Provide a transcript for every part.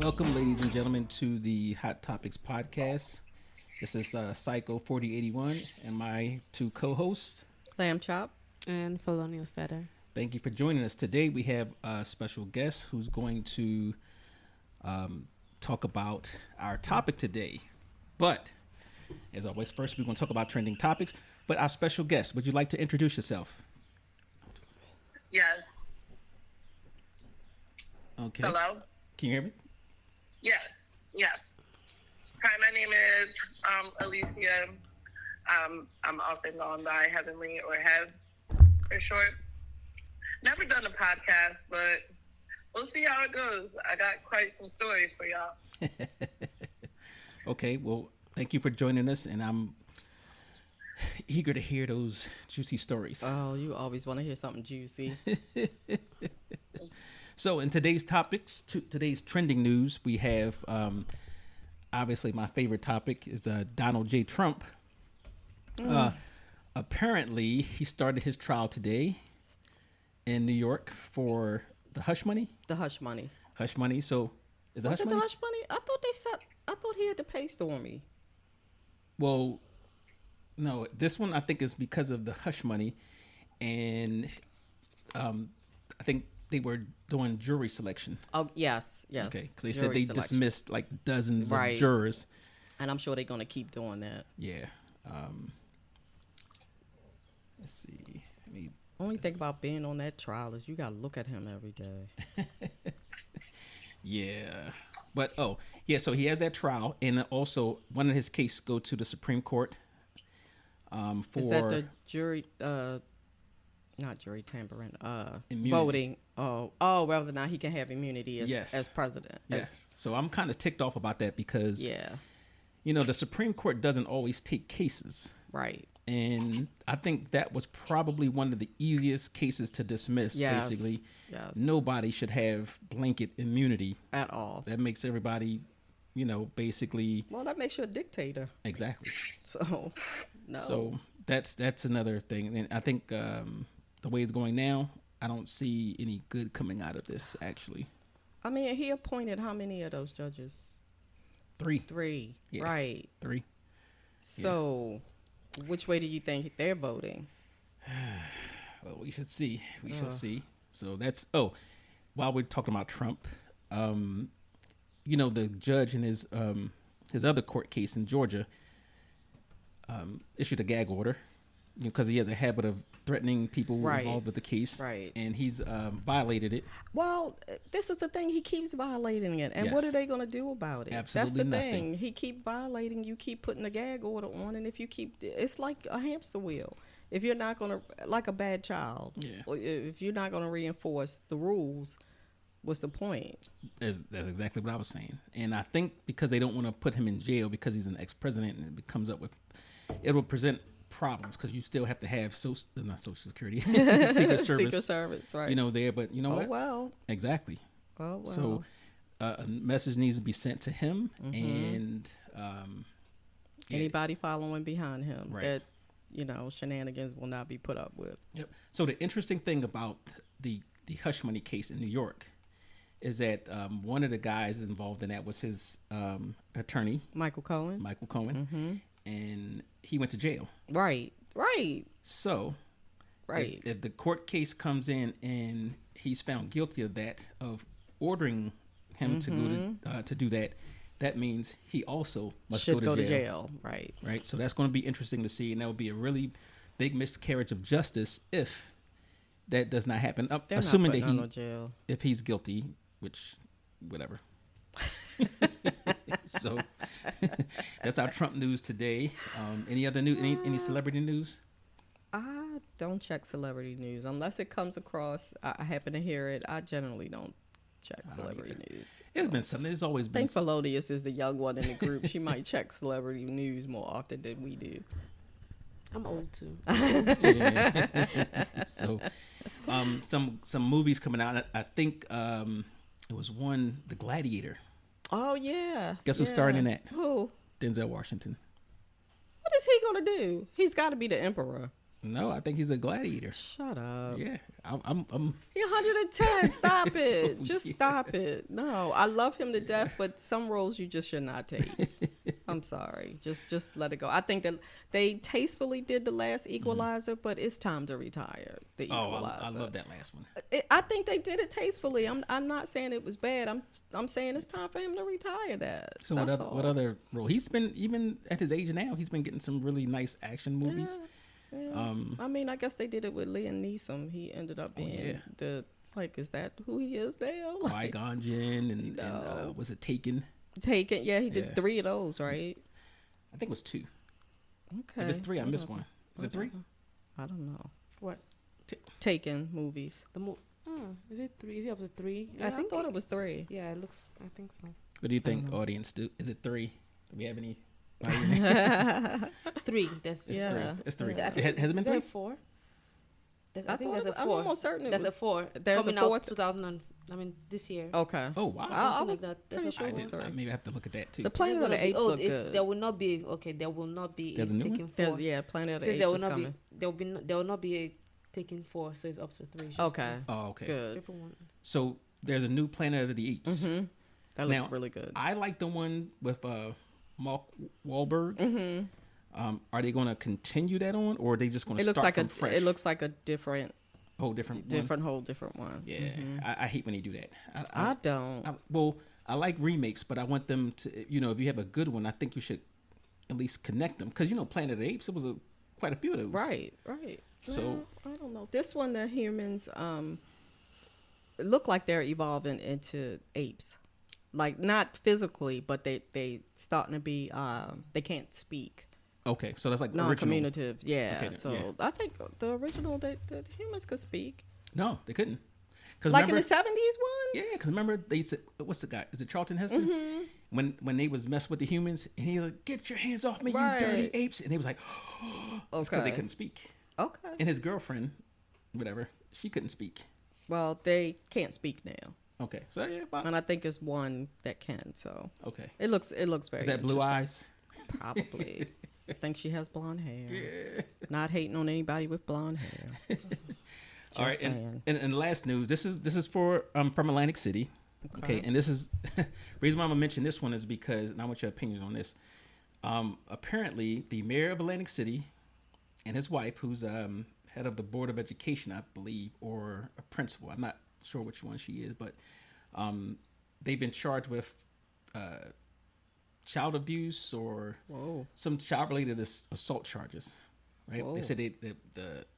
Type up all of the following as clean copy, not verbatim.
Welcome, ladies and gentlemen, to the Hot Topics podcast. This is Psycho 4081 and my two co-hosts, Lamb Chop and Felonious Feather. Thank you for joining us. Today we have a special guest who's going to talk about our topic today. But, as always, first we're going to talk about trending topics. But our special guest, would you like to introduce yourself? Yes. Okay. Hello? Can you hear me? Yes. Yes. Hi, my name is Alicia. I'm often known by Heavenly or Hev for short. Never done a podcast, but we'll see how it goes. I got quite some stories for y'all. Okay, well, thank you for joining us, and I'm eager to hear those juicy stories. Oh, you always want to hear something juicy. So in today's topics, today's trending news, we have obviously my favorite topic is Donald J. Trump. Apparently, he started his trial today in New York for the hush money. The hush money. Hush money. So is it Was hush it money? the hush money? I thought he had to pay Stormy. Well, no, this one I think is because of the hush money, and I think they were doing jury selection. Oh, yes. Okay, because they Jury said they selection. dismissed like dozens Right. of jurors. And I'm sure they're going to keep doing that. Yeah. Let's see. Only thing about being on that trial is you got to look at him every day. Yeah. But, so he has that trial, and also one of his cases go to the Supreme Court for... Is that the jury, not jury tampering, Immunity. voting? Oh, whether or not he can have immunity Yes. as president. Yes. So I'm kind of ticked off about that because, Yeah, the Supreme Court doesn't always take cases. right. And I think that was probably one of the easiest cases to dismiss, Yes. basically. Yes. Nobody should have blanket immunity. At all. That makes everybody, basically... Well, that makes you a dictator. Exactly. So, no. So that's another thing. And I think the way it's going now, I don't see any good coming out of this, actually. I mean, he appointed how many of those judges? 3. 3. Yeah. Right. 3. So, which way do you think they're voting? Well, we should see. We shall see. So that's... while we're talking about Trump, the judge in his other court case in Georgia issued a gag order because he has a habit of threatening people Right. involved with the case. Right. And he's violated it. Well, this is the thing. He keeps violating it. And Yes. what are they going to do about it? Absolutely That's the nothing. thing. He keep violating. You keep putting the gag order on. And if you keep... It's like a hamster wheel. If you're not going to... Like a bad child. Yeah. Or if you're not going to reinforce the rules, what's the point? That's exactly what I was saying. And I think because they don't want to put him in jail because he's an ex-president, and it comes up with... It will present problems because you still have to have not Social Security, Secret Service, Secret Service, right. there. But you know what? Well. Exactly. Oh, well. So a message needs to be sent to him, and Anybody following behind him Right. that, shenanigans will not be put up with. Yep. So the interesting thing about the hush money case in New York is that one of the guys involved in that was his attorney, Michael Cohen. and he went to jail. Right. So, Right. if the court case comes in and he's found guilty of that, of ordering him to go to do that, that means he also must Should go to jail. Right. Right. So that's going to be interesting to see, and that would be a really big miscarriage of justice if that does not happen. They're Assuming not that putting on no jail. if he's guilty, which, whatever. So that's our Trump news today. Any other news? Any celebrity news? I don't check celebrity news unless it comes across. I happen to hear it. I generally don't check celebrity news. There's been something. There's always I been. think Felonious is the young one in the group. She might check celebrity news more often than we do. I'm old too. Yeah. So, some movies coming out. I think it was one, The Gladiator. Oh yeah. Guess who's starring in that? Who? Denzel Washington. What is he gonna do? He's got to be the emperor. No, I think he's a gladiator. Shut up. Yeah, I'm He 110. Stop it. So, Just yeah. stop it. No, I love him to death, but some roles you just should not take. I'm sorry. Just let it go. I think that they tastefully did the last Equalizer, but it's time to retire the Equalizer. I love that last one. I think they did it tastefully. I'm not saying it was bad. I'm saying it's time for him to retire that. So That's what other role? He's been, even at his age now, he's been getting some really nice action movies. Yeah. I mean, I guess they did it with Liam Neeson. He ended up being is that who he is now? Qui-Gon Jinn and was it Taken? Taken. Yeah, he did Yeah. 3 of those, right? I think it was 2. Okay. If it's 3, I missed one. Is it 3? I don't know. What? Taken movies. Is it 3? Is it up to 3? I thought it was 3. Yeah, it looks. I think so. What do you think, audience? Is it 3? Do we have any? 3. That's It's Yeah. 3. It's 3. I think- Has it been is there 3? a 4? I think thought there's a I'm 4. almost certain it There's was. a 4. There's coming a 4th. out 2000. This year. Okay. Oh wow! I something was like that. There's pretty a sure it was four. 3. Maybe I have to look at that too. The Planet of the Apes look good. There will not be. Okay, there will not be There's a new taking one? 4. Yeah, Planet of the Says Apes there will is not coming. be. There will not be a taking 4. So it's up to 3. It's just Okay. Oh, okay. Good. People want. So there's a new Planet of the Apes. Mm-hmm. That looks Now, really good. I like the one with Mark Wahlberg. Mm-hmm. Are they going to continue that on, or are they just going to It start looks like from fresh? it looks like a different whole different one? whole different one. Yeah, Mhm. I hate when they do that. I don't. I like remakes, but I want them to, if you have a good one, I think you should at least connect them, because Planet of the Apes, it was quite a few of those. Right. So- I don't know. This one, the humans look like they're evolving into apes, like not physically, but they starting to be. They can't speak. Okay, so that's like original. Non-communicative. Yeah. Okay, So yeah. I think the original, the humans could speak. No, they couldn't. 'Cause Like in remember- the 70s ones? Yeah, because remember they said, what's the guy? Is it Charlton Heston? Mm-hmm. When they was messing with the humans, and he was like, "Get your hands off me, Right. you dirty apes!" And they was like, "It's because they Okay. couldn't speak." Okay. And his girlfriend, whatever, she couldn't speak. Well, they can't speak now. Okay, so yeah, but, And I think it's one that can. So okay. it looks very Is that blue interesting. eyes? Probably. I think she has blonde hair. Not hating on anybody with blonde hair. All right, saying. and the last news. This is for from Atlantic City. Okay, and this is reason why I'm gonna mention this one is because, and I want your opinion on this. Apparently, the mayor of Atlantic City and his wife, who's head of the Board of Education, I believe, or a principal. I'm not sure which one she is, but they've been charged with child abuse or Whoa. some child-related assault charges. Right? Whoa. They said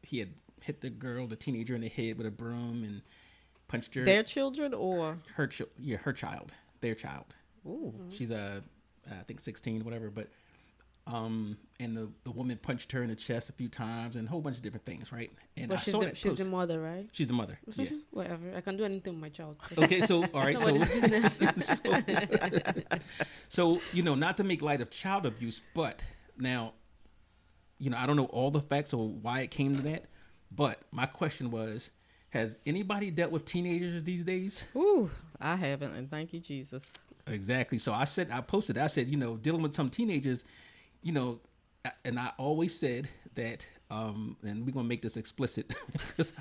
he had hit the girl, the teenager, in the head with a broom and punched her. Their children or? Her child, their child. Ooh. She's I think 16, whatever. But and the woman punched her in the chest a few times and a whole bunch of different things, right? And But I saw that she's post. the mother, right? She's the mother. Yeah. Whatever. I can do anything with my child. Okay, so all right, so Somebody's business. so not to make light of child abuse, but now, I don't know all the facts or why it came to that, but my question was, has anybody dealt with teenagers these days? Ooh, I haven't, and thank you, Jesus. Exactly. So I said, dealing with some teenagers, and I always said that, and we're going to make this explicit because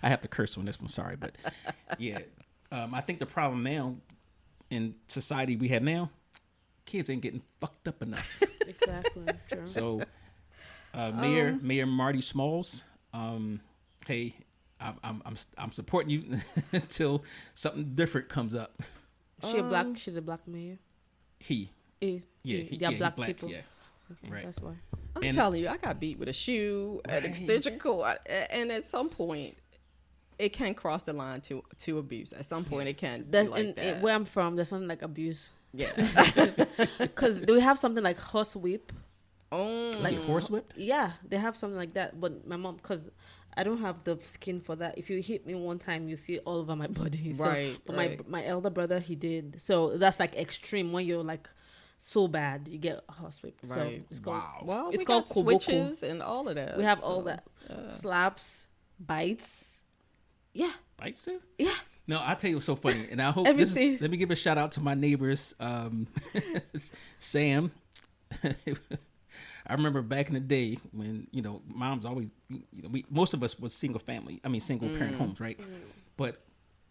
I have to curse on this one. Sorry. But yeah, I think the problem now in society we have now, kids ain't getting fucked up enough. Exactly. True. So Mayor Marty Smalls, hey, I'm supporting you until something different comes up. She a black. She's a black mayor. He. Eh, Yeah, they are he's black black, people. yeah. Okay, Right. That's why. I'm And- telling you, I got beat with a shoe, an Right. extension cord, and at some point, it can cross the line to abuse. At some point, it can That's be like that. where I'm from. There's something like abuse Yeah. because we have something like horsewhip. Like horsewhipped? Yeah, they have something like that. But my mom, because I don't have the skin for that. If you hit me one time, you see it all over my body. So, Right, But right. my elder brother, he did. So that's like extreme when you're like so bad, you get horsewhip. So Right. it's called. Wow. Well, It's we called got koboko. switches and all of that. We have all so, that. Slaps, bites. Yeah, Bites too? yeah. No, I tell you what's so funny, and I hope Everything. let me give a shout out to my neighbors, Sam. I remember back in the day when moms always most of us was single parent homes, right? But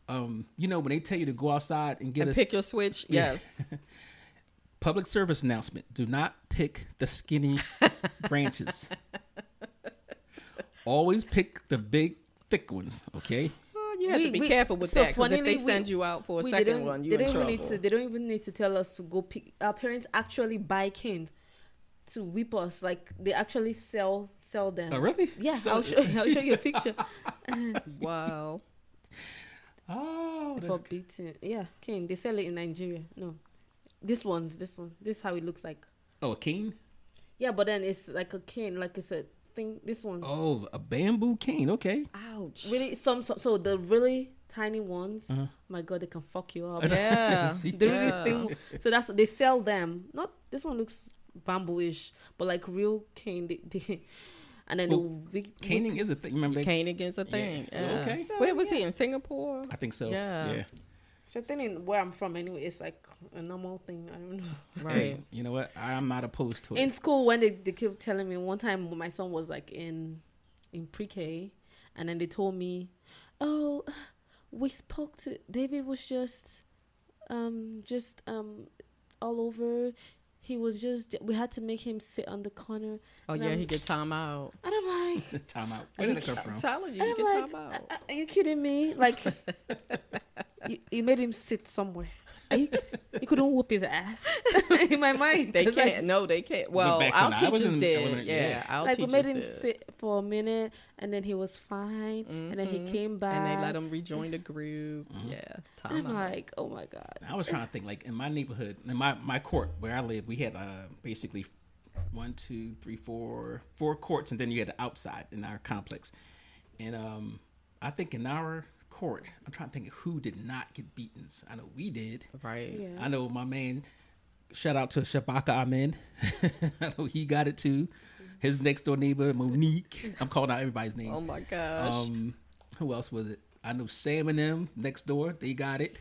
when they tell you to go outside and get pick your switch, yes. Public service announcement: do not pick the skinny branches. Always pick the big, thick ones. Okay. You have to be careful with that, because if they send you out for a second one, you're in trouble. They don't even need to tell us to go pick. Our parents actually buy canes to whip us. Like, they actually sell them. Oh, really? Yeah, I'll show you a picture. Wow. Oh, For beating. Yeah, cane. They sell it in Nigeria. No. This one. This is how it looks like. Oh, a cane? Yeah, but then it's like a cane. Like it's a thing. This one's. Oh, a bamboo cane. Okay. Ouch. Really, so the really tiny ones, my God, they can fuck you up. Yeah. The really thin. So they sell them. Not this one looks bamboo-ish, but like real cane. They and then caning is a thing. Remember, caning is a thing. Yeah. So, okay. So, where was he, in Singapore? I think so. Yeah. So then in where I'm from anyway, it's like a normal thing. I don't know. Right. Hey, you know what? I'm not opposed to it. In school, when they kept telling me, one time when my son was like in pre-K, and then they told me, oh, we spoke to David, was just all over. He was we had to make him sit on the corner. Oh, yeah, he get time out. And I'm like, time out. Where did it come I'm from? telling you, and you I'm get like, time out. are you kidding me? Like, you made him sit somewhere. You couldn't whoop his ass. In my mind, They can't. can't. No, they can't. Well, our teachers did. Yeah, our like teachers we made him did. sit for a minute, and then he was fine, and then he came back, and they let him rejoin the group. Yeah, time and I'm out. like, oh my God. I was trying to think, like, in my neighborhood, in my court where I live, we had basically 4 courts, and then you had the outside in our complex. And I think in our court, I'm trying to think of who did not get beatings. I know we did. Right. Yeah. I know my man, shout out to Shabaka Amen. I know he got it too. His next door neighbor, Monique. I'm calling out everybody's name. Oh my gosh. Who else was it? I know Sam and them next door, they got it.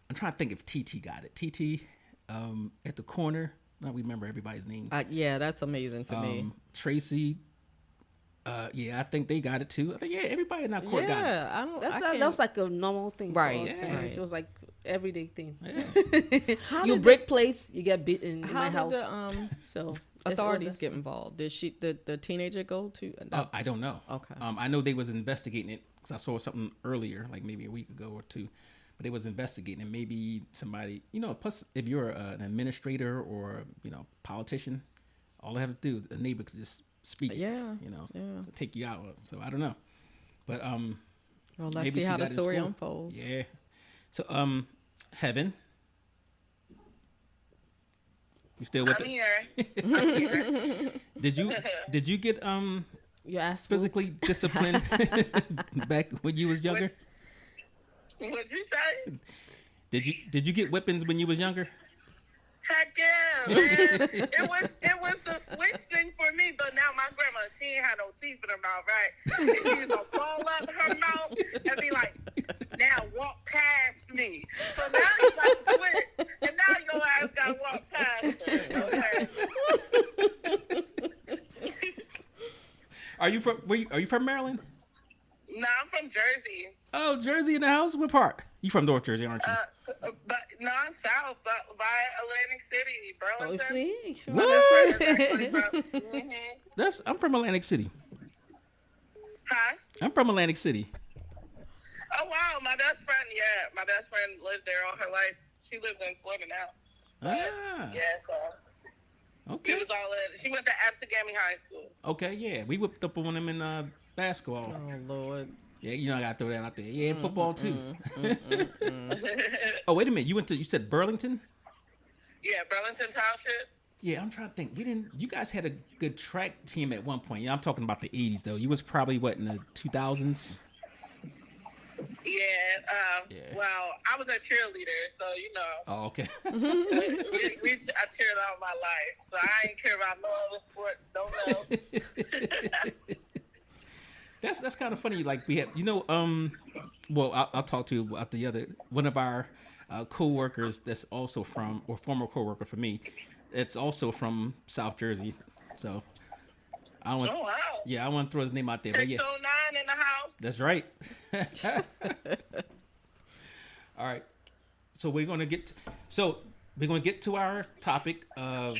I'm trying to think if TT got it. TT at the corner. I don't remember everybody's name. Yeah, that's amazing to me. Tracy. Yeah, I think they got it too. I think everybody in that court got it. Yeah, That was like a normal thing, Right, For us. yeah. It was like everyday thing. Yeah. You break plates, you get beaten in How my did house. the So authorities get involved? Did the teenager go to? I don't know. Okay. I know they was investigating it because I saw something earlier, like maybe a week ago or two. But they was investigating, and maybe somebody, plus if you're an administrator or politician, all I have to do, a neighbor could just speak. Yeah. Take you out. So I don't know, but Well, let's maybe see she how the got in story school. unfolds. Yeah. So Heaven, you still with I'm it? here. Did you get your ass physically whooped. disciplined back when you was younger? What'd you say? Did you get whippings when you was younger? Heck yeah, man. It was the switch thing for me, but now my grandma, she ain't had no teeth in her mouth, right? And she used to fall up her mouth and be like, now walk past me. So now you got to switch, and now your ass got to walk past her. Okay. Are you from Maryland? No, I'm from Jersey. Oh, Jersey in the house? What part? You from North Jersey, aren't you? But no, I'm south, but by Atlantic City, Oh, Burlington. see? What? I'm from Atlantic City. Huh? I'm from Atlantic City. Oh wow, my best friend lived there all her life. She lives in Florida now. Ah. Yeah, so she Okay. was all in. She went to Absegami High School. Okay, yeah. We whipped up on them in basketball. Oh Lord. Yeah, I gotta throw that out there. Yeah, football too. Oh, wait a minute. You said Burlington? Yeah, Burlington Township. Yeah, I'm trying to think. You guys had a good track team at one point. Yeah, I'm talking about the 80s though. You was probably in the 2000s? Yeah, well, I was a cheerleader, so Oh, okay. I cheered all my life, so I ain't care about no other sport. Don't know. That's kind of funny. Like we have, well, I'll talk to you about the other one of our co-workers that's also from, or former co-worker for me, it's also from South Jersey. So I want, Oh, wow. yeah, I want to throw his name out there. But yeah, 609 in the house. that's right. All right. So we're gonna get to our topic of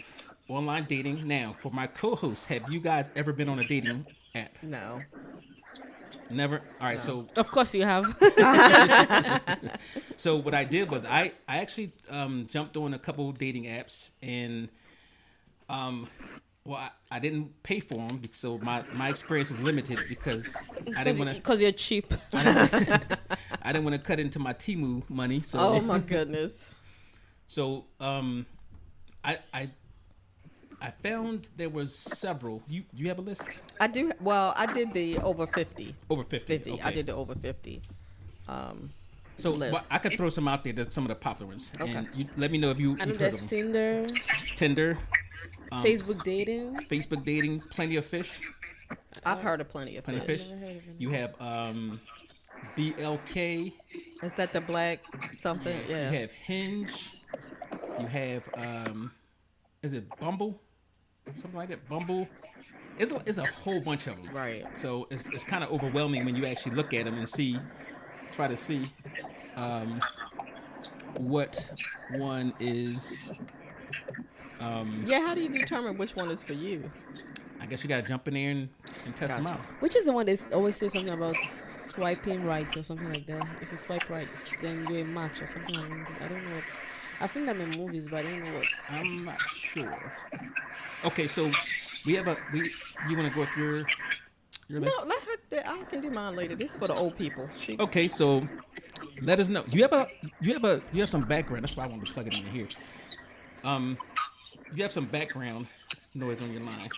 online dating. Now, for my co-host, have you guys ever been on a dating app? No. Never. All right. No. Of course you have. So what I did was I actually jumped on a couple dating apps and I didn't pay for them, so my experience is limited because I didn't want to. Because you're cheap. I didn't want to cut into my Temu money. So Oh my goodness. So I found there was several. You have a list? I do. Well, I did the over 50. Over 50. 50. Okay. I did the over 50. So list. I could throw some out there. That's some of the popular ones. Okay. And you let me know if I know you've heard there's of them. Tinder, Tinder, Facebook dating. Facebook dating, Plenty of Fish. I've heard of plenty of Plenty of fish. Fish. You have BLK. Is that the black something? Yeah. You have Hinge. You have is it Bumble? Something like that. Bumble. It's a whole bunch of them. Right. So it's kind of overwhelming when you actually look at them and try to see what one is. Yeah. How do you determine which one is for you? I guess you gotta jump in there and test them Gotcha. out. Which is the one that always says something about swiping right or something like that. If you swipe right, then you're a match or something like that. I don't know. I've seen them in movies, but I don't know what. I'm not sure. Okay, so you want to go through your list? No, let her. I can do mine later. This is for the old people. Okay, so let us know. You have some background. That's why I wanted to plug it into here. You have some background noise on your line.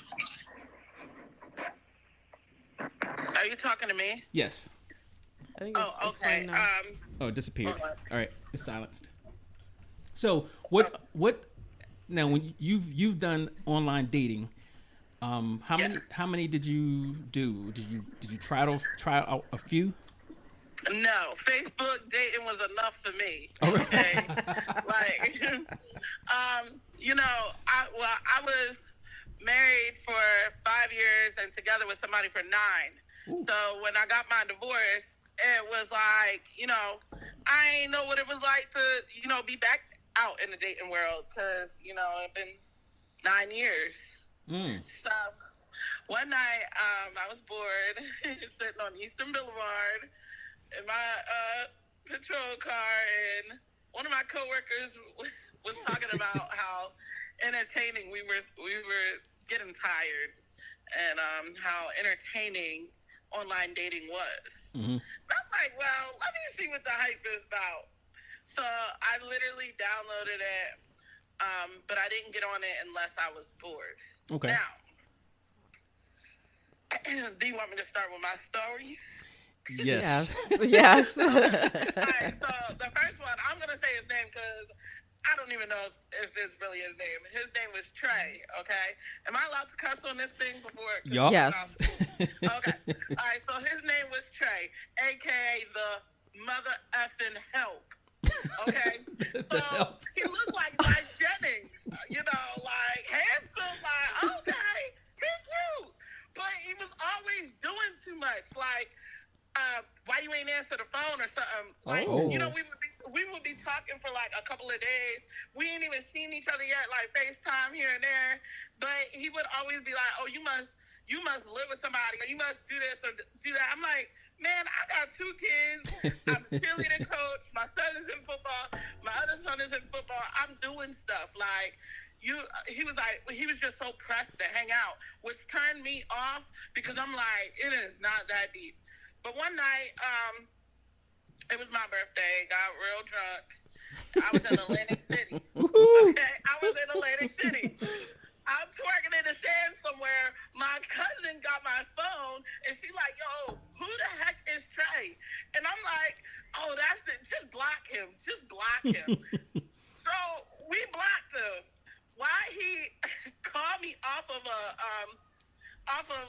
Are you talking to me? Yes. I think it's Okay. fine now. Oh, it disappeared. Hold on. All right, it's silenced. So what? Now, when you've done online dating, how many did you do? Did you try out a few? No, Facebook dating was enough for me. All right. Okay, like, I was married for 5 years and together with somebody for 9. Ooh. So when I got my divorce, it was like, I ain't know what it was like to, be back out in the dating world because, it's been 9 years. So one night, I was bored sitting on Eastern Boulevard in my patrol car, and one of my coworkers was talking about how entertaining we were getting tired, and how entertaining online dating was. Mm-hmm. I'm like, well, let me see what the hype is about. So I literally downloaded it, but I didn't get on it unless I was bored. Okay. Now, do you want me to start with my story? Yes. Yes. All right, so the first one, I'm going to say his name because I don't even know if it's really his name. His name was Trey, okay? Am I allowed to cuss on this thing before? Yup. Yes. Okay. All right, so his name was Trey, a.k.a. the mother effing help, okay? So he looked like Mike Jennings, like handsome, like, okay, he's cute. But he was always doing too much, like, why you ain't answer the phone or something? Like, Oh. we would be talking for like a couple of days. We ain't even seen each other yet, like FaceTime here and there. But he would always be like, "Oh, you must live with somebody, or you must do this or do that." I'm like, man, I got 2 kids. I'm a cheerleading coach. My son is in football. My other son is in football. I'm doing stuff like. He was just so pressed to hang out, which turned me off because I'm like, it is not that deep. But one night, it was my birthday, got real drunk. I was in Atlantic City. Okay, I was in Atlantic City. I'm twerking in the sand somewhere. My cousin got my phone, and she's like, yo, who the heck is Trey? And I'm like, oh, that's it. Just block him. Just block him. So we blocked him. Why he called me off of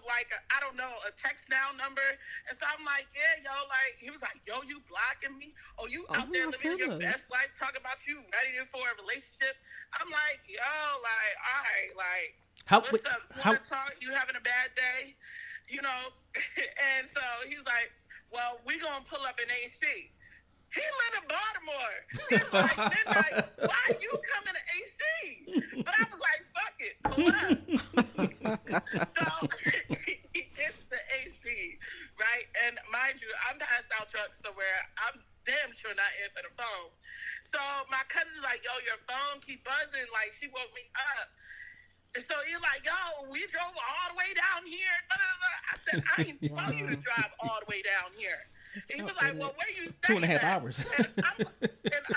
like a text now number, and so I'm like, yeah, yo, like he was like, yo, you blocking me? Oh, you out there living your best life, talking about you ready for a relationship? I'm like, yo, like, all right, like. How? What's up? How? Want to talk? You having a bad day? You know? And so he's like, well, we going to pull up in AC. He live in Baltimore. He's like, midnight, why you coming to AC? But I was like, fuck it, pull up. So he gets the AC, right? And mind you, I'm passed out drunk somewhere. I'm damn sure not answering the phone. So my cousin's like, yo, your phone keep buzzing. Like, she woke me up. And so he's like, yo, we drove all the way down here. I said, I ain't telling you to drive all the way down here. He was like, well, where you staying 2.5 at? hours. And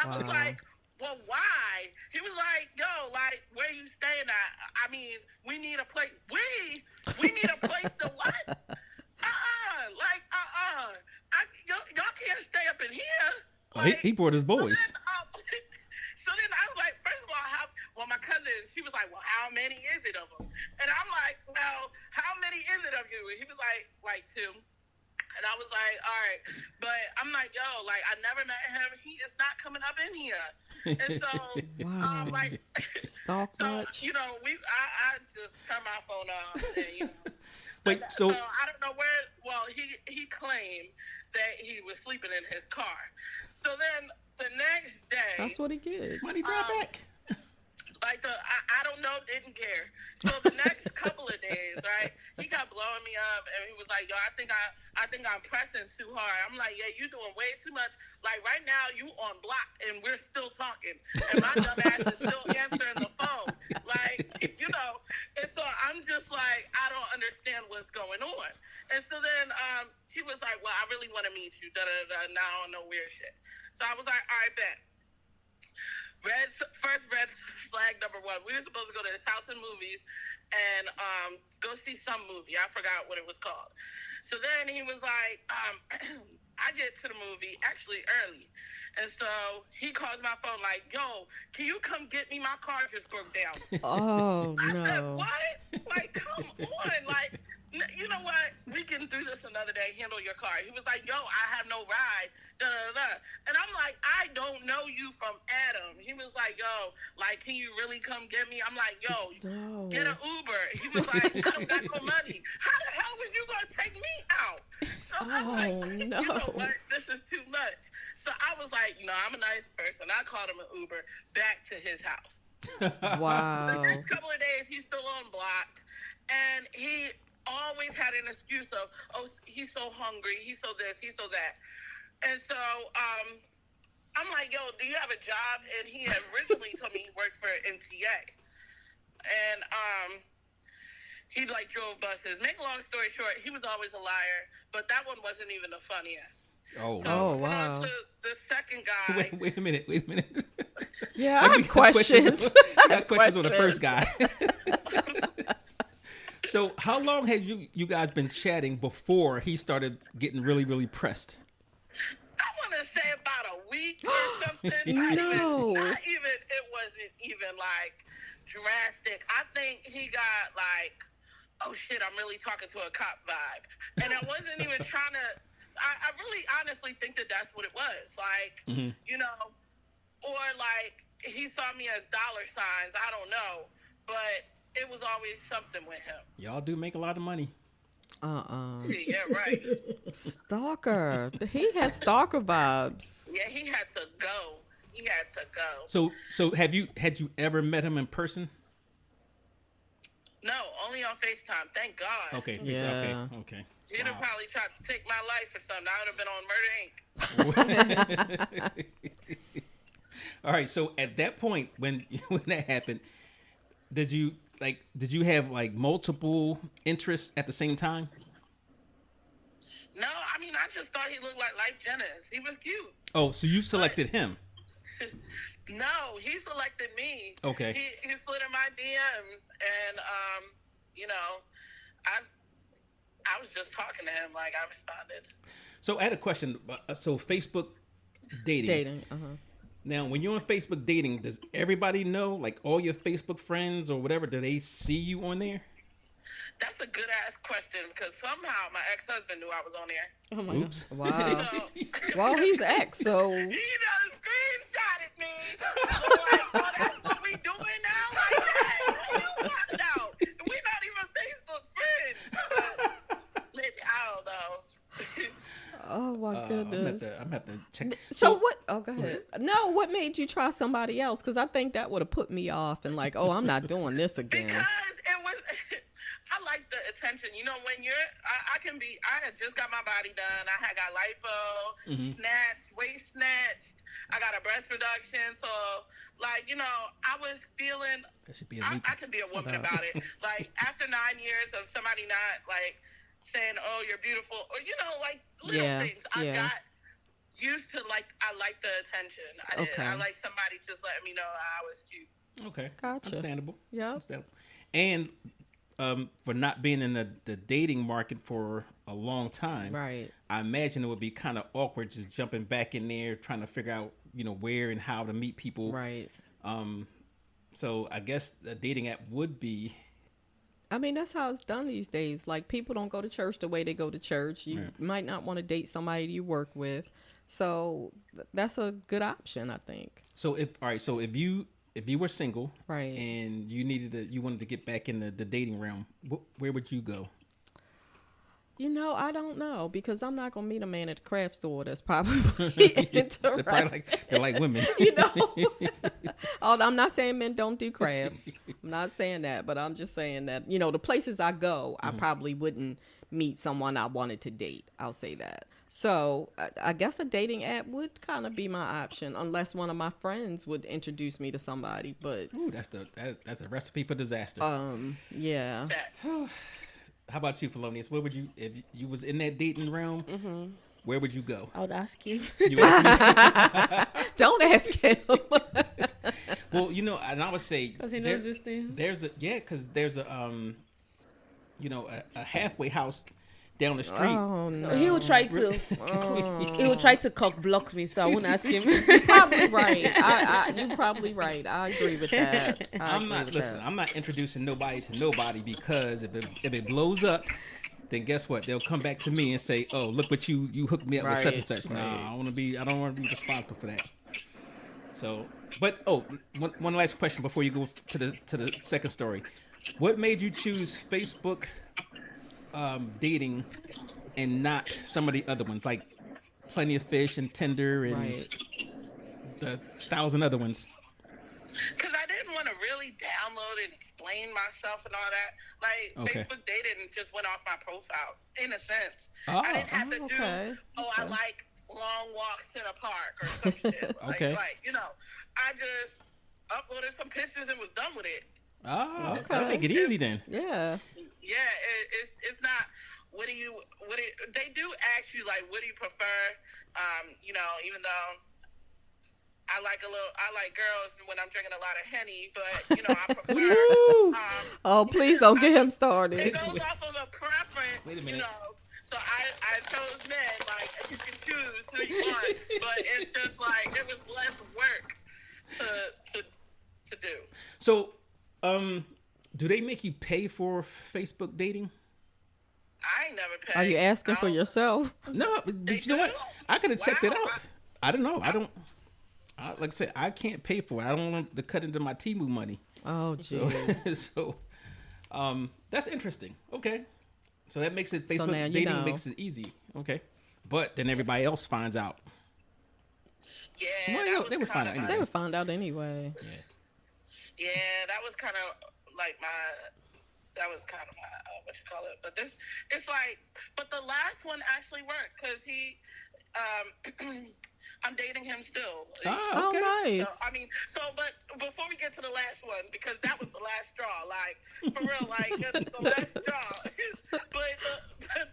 I was like, well, why? He was like, yo, like, where you staying at? I mean, we need a place. We need a place to what? Y'all can't stay up in here. Like, he brought his boys. So then I was like, first of all, my cousin, she was like, well, how many is it of them? And I'm like, well, how many is it of you? And he was like 2. And I was like, all right. But I'm like, yo, like, I never met him. He is not coming up in here. And so, Wow. like, Stalk so, much? you know, I just turned my phone off. And, you know. Wait, so I don't know where, well, he claimed that he was sleeping in his car. So then the next day. That's what he did. money drive back. Like I don't know, didn't care. So the next couple of days, right, he got blowing me up, and he was like, "Yo, I think I'm pressing too hard." I'm like, "Yeah, you doing way too much. Like right now, you on block, and we're still talking, and my dumb ass is still answering the phone. Like, you know." And so I'm just like, I don't understand what's going on. And so then he was like, "Well, I really want to meet you." Now I don't know weird shit. So I was like, "All right, bet." First red flag number 1. We were supposed to go to this House of Movies and go see some movie. I forgot what it was called. So then he was like, I get to the movie actually early. And so he calls my phone like, yo, can you come get me? My car just broke down. Oh, I said, no. what? Like, come on. Like, you know what? We can do this another day. Handle your car. He was like, yo, I have no ride. And I'm like, I don't know you from Adam. He was like, yo, like, can you really come get me? I'm like, yo, No. get an Uber. He was like, I don't got no money. How the hell was you going to take me out? So I'm like, no. you know what? This is too much. So I was like, you know, I'm a nice person. I called him an Uber back to his house. Wow. The next couple of days, he's still on block. And he always had an excuse of, oh, he's so hungry. He's so this. He's so that. And so I'm like, yo, do you have a job? And he had originally told me he worked for NTA. And he, like, drove buses. Make a long story short, he was always a liar. But that one wasn't even the funniest. Oh, So wow. on to the second guy. Wait a minute. Yeah, I have questions. I have questions on the first guy. So how long had you guys been chatting before he started getting really, really pressed? I want to say about a week or something. No. It wasn't even like drastic. I think he got like, oh shit, I'm really talking to a cop vibe. And I wasn't even trying to, I really honestly think that that's what it was. Like, you know, or like he saw me as dollar signs. I don't know. But it was always something with him. Y'all do make a lot of money. Yeah, right. Stalker. He had stalker vibes. Yeah, he had to go. So had you ever met him in person? No, only on FaceTime. Thank God. Okay. Yeah. Okay. He'd have probably tried to take my life or something. I would have been on Murder Inc. All right. So at that point, when that happened, did you have like multiple interests at the same time? No, I mean, I just thought he looked like Life Jennings. He was cute. Oh, so you selected him? No, he selected me. Okay. He slid in my DMs, and you know, I was just talking to him. Like, I responded. So I had a question. So Facebook dating. Now, when you're on Facebook dating, does everybody know, like all your Facebook friends or whatever, do they see you on there? That's a good ass question because somehow my ex-husband knew I was on there. Oh my Oops. Wow. So, Well, he's ex, so he done screenshotted me. So like, oh, that's what we doing now? Like, hey, what you talking about? to check. So what? Oh, go ahead. No, what made you try somebody else? Because I think that would have put me off and like, oh, I'm not doing this again. Because it was, I like the attention. You know, when I had just got my body done. I had got lipo, snatch, waist snatch. I got a breast reduction. So, like, you know, I was feeling, That should be I can be a woman about it. Like, after 9 years of somebody not, like, saying, oh, you're beautiful, or, you know, like, little things. I got used to, like, I like the attention. I did. I like somebody just letting me know I was cute. Okay. Gotcha. Understandable. Yeah. Understandable. And for not being in the dating market for a long time, Right. I imagine it would be kind of awkward just jumping back in there trying to figure out, you know, where and how to meet people. Right. So I guess a dating app would be. I mean, that's how it's done these days. Like, people don't go to church the way they go to church. You might not want to date somebody you work with. So that's a good option, I think. So if you were single, Right. and you wanted to get back in the dating realm, where would you go? You know, I don't know, because I'm not going to meet a man at the craft store that's probably interested. They're like women. You know, I'm not saying men don't do crafts. I'm not saying that, but I'm just saying that, you know, the places I go, I probably wouldn't meet someone I wanted to date. I'll say that. So I guess a dating app would kind of be my option, unless one of my friends would introduce me to somebody. But Ooh, that's a recipe for disaster. yeah. How about you, Felonious? Where would you, if you was in that dating realm, where would you go? I would ask you. You ask me? Don't ask him. Well, you know, and I would say Because he knows these things. because there's a you know, a halfway house down the street. Oh no. He will try to. He will try to cock block me, so I won't ask him. Probably right. You're probably right. I agree with that. I'm not introducing nobody to nobody, because if it blows up, then guess what? They'll come back to me and say, "Oh, look what you hooked me up with such and such." No, I don't want to be responsible for that. So, but one last question before you go to the second story. What made you choose Facebook dating and not some of the other ones, like Plenty of Fish and Tinder and the 1,000 other ones? Because I didn't want to really download and explain myself and all that. Like, Facebook dating just went off my profile, in a sense. I didn't have to do, I like long walks in a park or some shit. Like, you know, I just uploaded some pictures and was done with it. Oh, so that make it easy then. Yeah. Yeah, it's not. They do ask you, like, what do you prefer? You know, even though I like girls when I'm drinking a lot of Henny, but you know, I prefer. Please don't get him started. It goes off of a preference. Wait a minute. You know, so I chose men. Like, you can choose who you want, but it's just like it was less work to do. So, do they make you pay for Facebook dating? I ain't never paid. Are you asking for yourself? No, but you know what? I could have checked it out. I don't know. Like I said, I can't pay for it. I don't want to cut into my Temu money. Oh, geez. So, that's interesting. Okay. So that makes it, Facebook dating makes it easy. Okay. But then everybody else finds out. Yeah. Well, they would find out anyway. They would find out anyway. Yeah, that was kind of like my what you call it. But it's like, but the last one actually worked, because I'm dating him still. Oh, okay. Nice. So, but before we get to the last one, because that was the last straw, like, for real, like, the last straw. But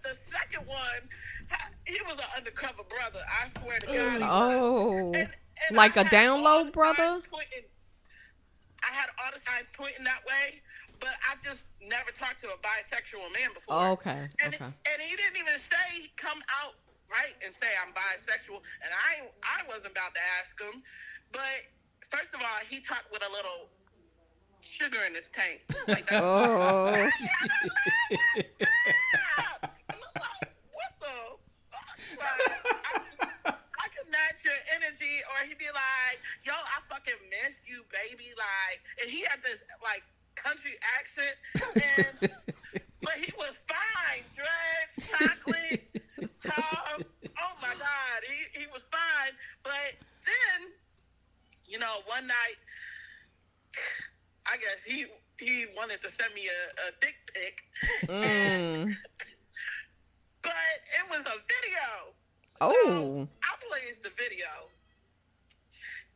the second one, he was an undercover brother, I swear to God. And like a download brother? I had all the signs pointing that way, but I just never talked to a bisexual man before. Oh, okay. And he didn't even say, come out right and say I'm bisexual, and I wasn't about to ask him. But first of all, he talked with a little sugar in his tank. Like that. Oh. What the fuck? I could match your energy, or he'd be like, yo, I fucking miss you, baby. Like, and he had this like country accent, but he was fine. Dread, chocolate, tall. Oh my God, he was fine. one night, I guess he wanted to send me a dick pic. But it was a video. Oh. So I plays the video.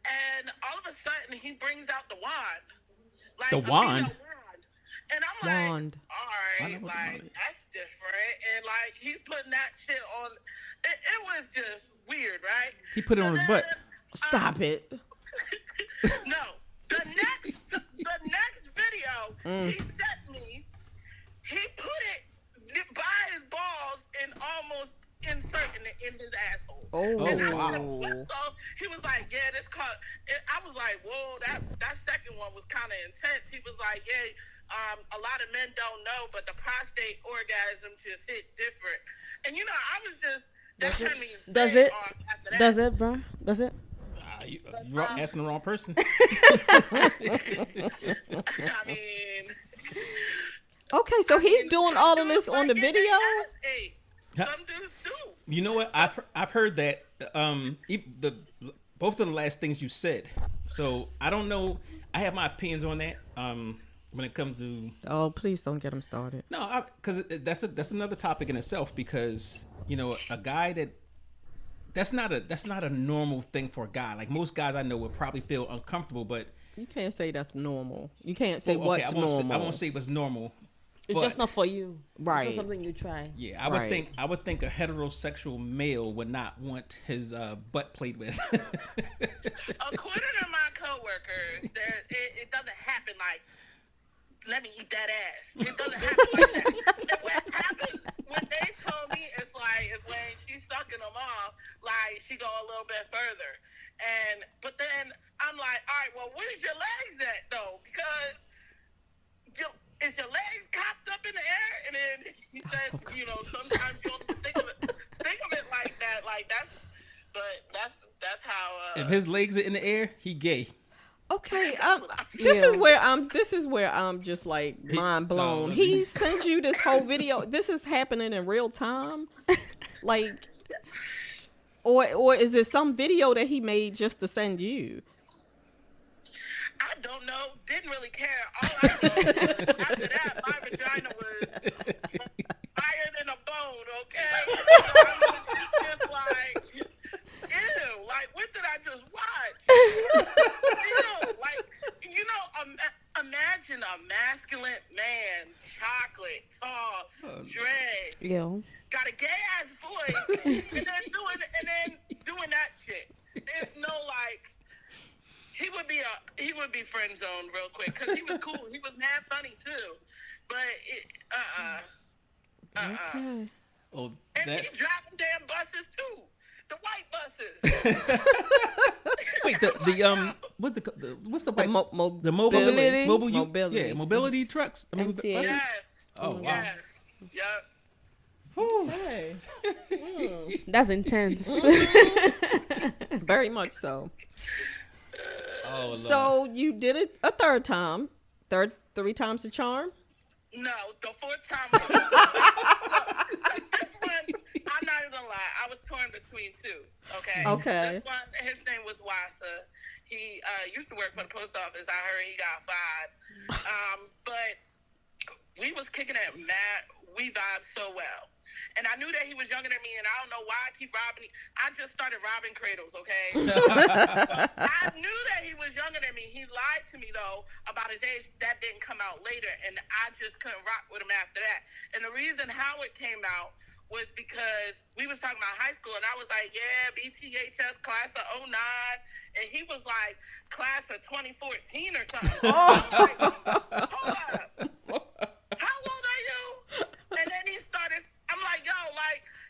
And all of a sudden, he brings out the wand. Like The wand? And I'm Wand. like, all right, like, that's different. And, like, he's putting that shit on. It was just weird, right? He put it on his butt. Stop it. No. The next video he sent me, he put it by his balls and almost inserting it in his asshole. Oh, And I wow. said, what? So he was like, yeah, this called. I was like, whoa, that second one was kind of intense. He was like, yeah, a lot of men don't know, but the prostate orgasm just hit different. And I was just that turned me Does very it? off after that. Does it, bro? Does it? You're asking the wrong person. I mean. Okay, so he's doing all of this on the video? Some dudes do. You know what? I've heard that both of the last things you said. So I don't know. I have my opinions on that. When it comes to Oh, please don't get him started. no, because that's another topic in itself. Because a guy that's not a normal thing for a guy. Like most guys I know would probably feel uncomfortable, but You can't say that's normal. You can't say okay, what's normal. I won't say what's normal. It's But- just not for you. Right. It's not something you try. Yeah, Right. I would think a heterosexual male would not want his butt played with. According to my coworkers, it doesn't happen like, let me eat that ass. It doesn't happen like that. And what happened, when they told me, it's like, is when she's sucking them off, like, she go a little bit further. But then I'm like, all right, well, where's your legs at, though? Because is your legs cocked up in the air? And then he said, so sometimes you don't think of it like that. Like, that's how. If his legs are in the air, he gay. Okay, this is where I'm just like mind blown. no, He sends you this whole video. This is happening in real time, like, or is it some video that he made just to send you? I don't know. Didn't really care. All I know is after that, my vagina was higher than a bone, okay? So I was just like, ew, like, what did I just watch? Imagine a masculine man, chocolate, tall, dread, Yeah. got a gay-ass voice, and then doing that shit. There's no, like... He would be friend zoned real quick because he was cool. He was mad funny too, but Okay. Oh, And that's he driving damn buses too, the white buses. wait. What's it called? What's the The white? The mobility. mobility. Yeah, mobility trucks. I mean, MTA. buses. Yes. Oh wow. Yes. Yep. Whew. Hey. That's intense. Very much so. Oh, Lord. So you did it a third time. Three times the charm. No, the fourth time. This one, I'm not even gonna lie. I was torn between two. Okay. Okay. This one, his name was Wasa. He used to work for the post office. I heard he got fired. But we was kicking it mad. We vibed so well. And I knew that he was younger than me, and I don't know why I keep robbing. I just started robbing cradles, okay? I knew that he was younger than me. He lied to me, though, about his age. That didn't come out later, and I just couldn't rock with him after that. And the reason how it came out was because we was talking about high school, and I was like, yeah, BTHS class of 09. And he was like, class of 2014 or something. I was like, hold up. How old are you? And then he started... I'm like,